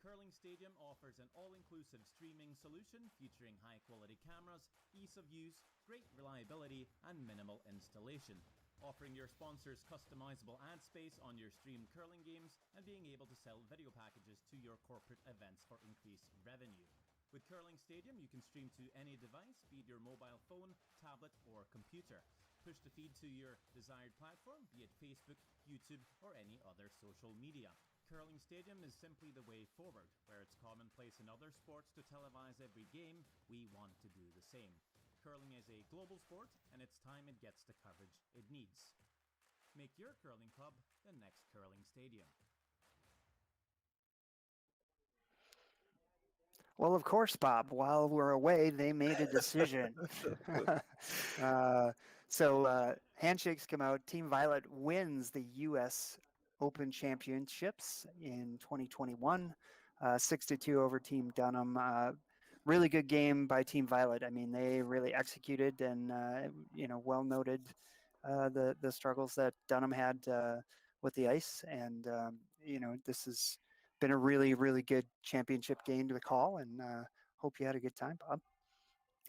Curling Stadium offers an all-inclusive streaming solution featuring high-quality cameras, ease of use, great reliability, and minimal installation. Offering your sponsors customizable ad space on your streamed curling games and being able to sell video packages to your corporate events for increased revenue. With Curling Stadium, you can stream to any device, be it your mobile phone, tablet, or computer. Push the feed to your desired platform, be it Facebook, YouTube, or any other social media. Curling Stadium is simply the way forward. Where it's commonplace in other sports to televise every game, we want to do the same. Curling is a global sport, and it's time it gets the coverage it needs. Make your curling club the next Curling Stadium. Well, of course, Bob, while we're away, they made a decision. So handshakes come out. Team Violet wins the U.S. Open Championships in 2021, 6-2 over Team Dunham. Really good game by Team Violet. I mean, they really executed and, well noted the struggles that Dunham had with the ice. And, this has been a really, really good championship game to call, and hope you had a good time, Bob.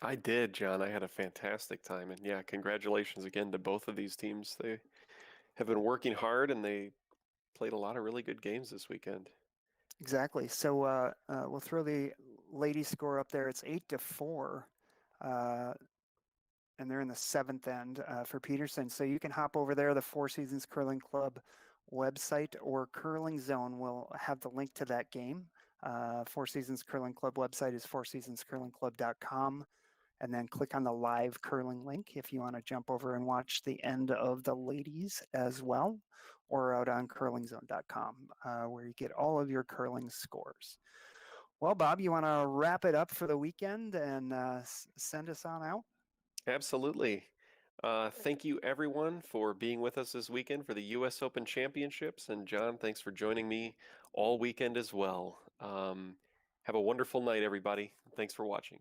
I did, John. I had a fantastic time. And yeah, congratulations again to both of these teams. They have been working hard and they played a lot of really good games this weekend. Exactly. So we'll throw the ladies score up there. It's 8-4. And they're in the 7th end for Peterson. So you can hop over there, the Four Seasons Curling Club website, or Curling Zone will have the link to that game. Four Seasons Curling Club website is fourseasonscurlingclub.com. And then click on the live curling link if you want to jump over and watch the end of the ladies as well, or out on curlingzone.com where you get all of your curling scores. Well, Bob, you want to wrap it up for the weekend and send us on out? Absolutely. Thank you, everyone, for being with us this weekend for the U.S. Open Championships. And John, thanks for joining me all weekend as well. Have a wonderful night, everybody. Thanks for watching.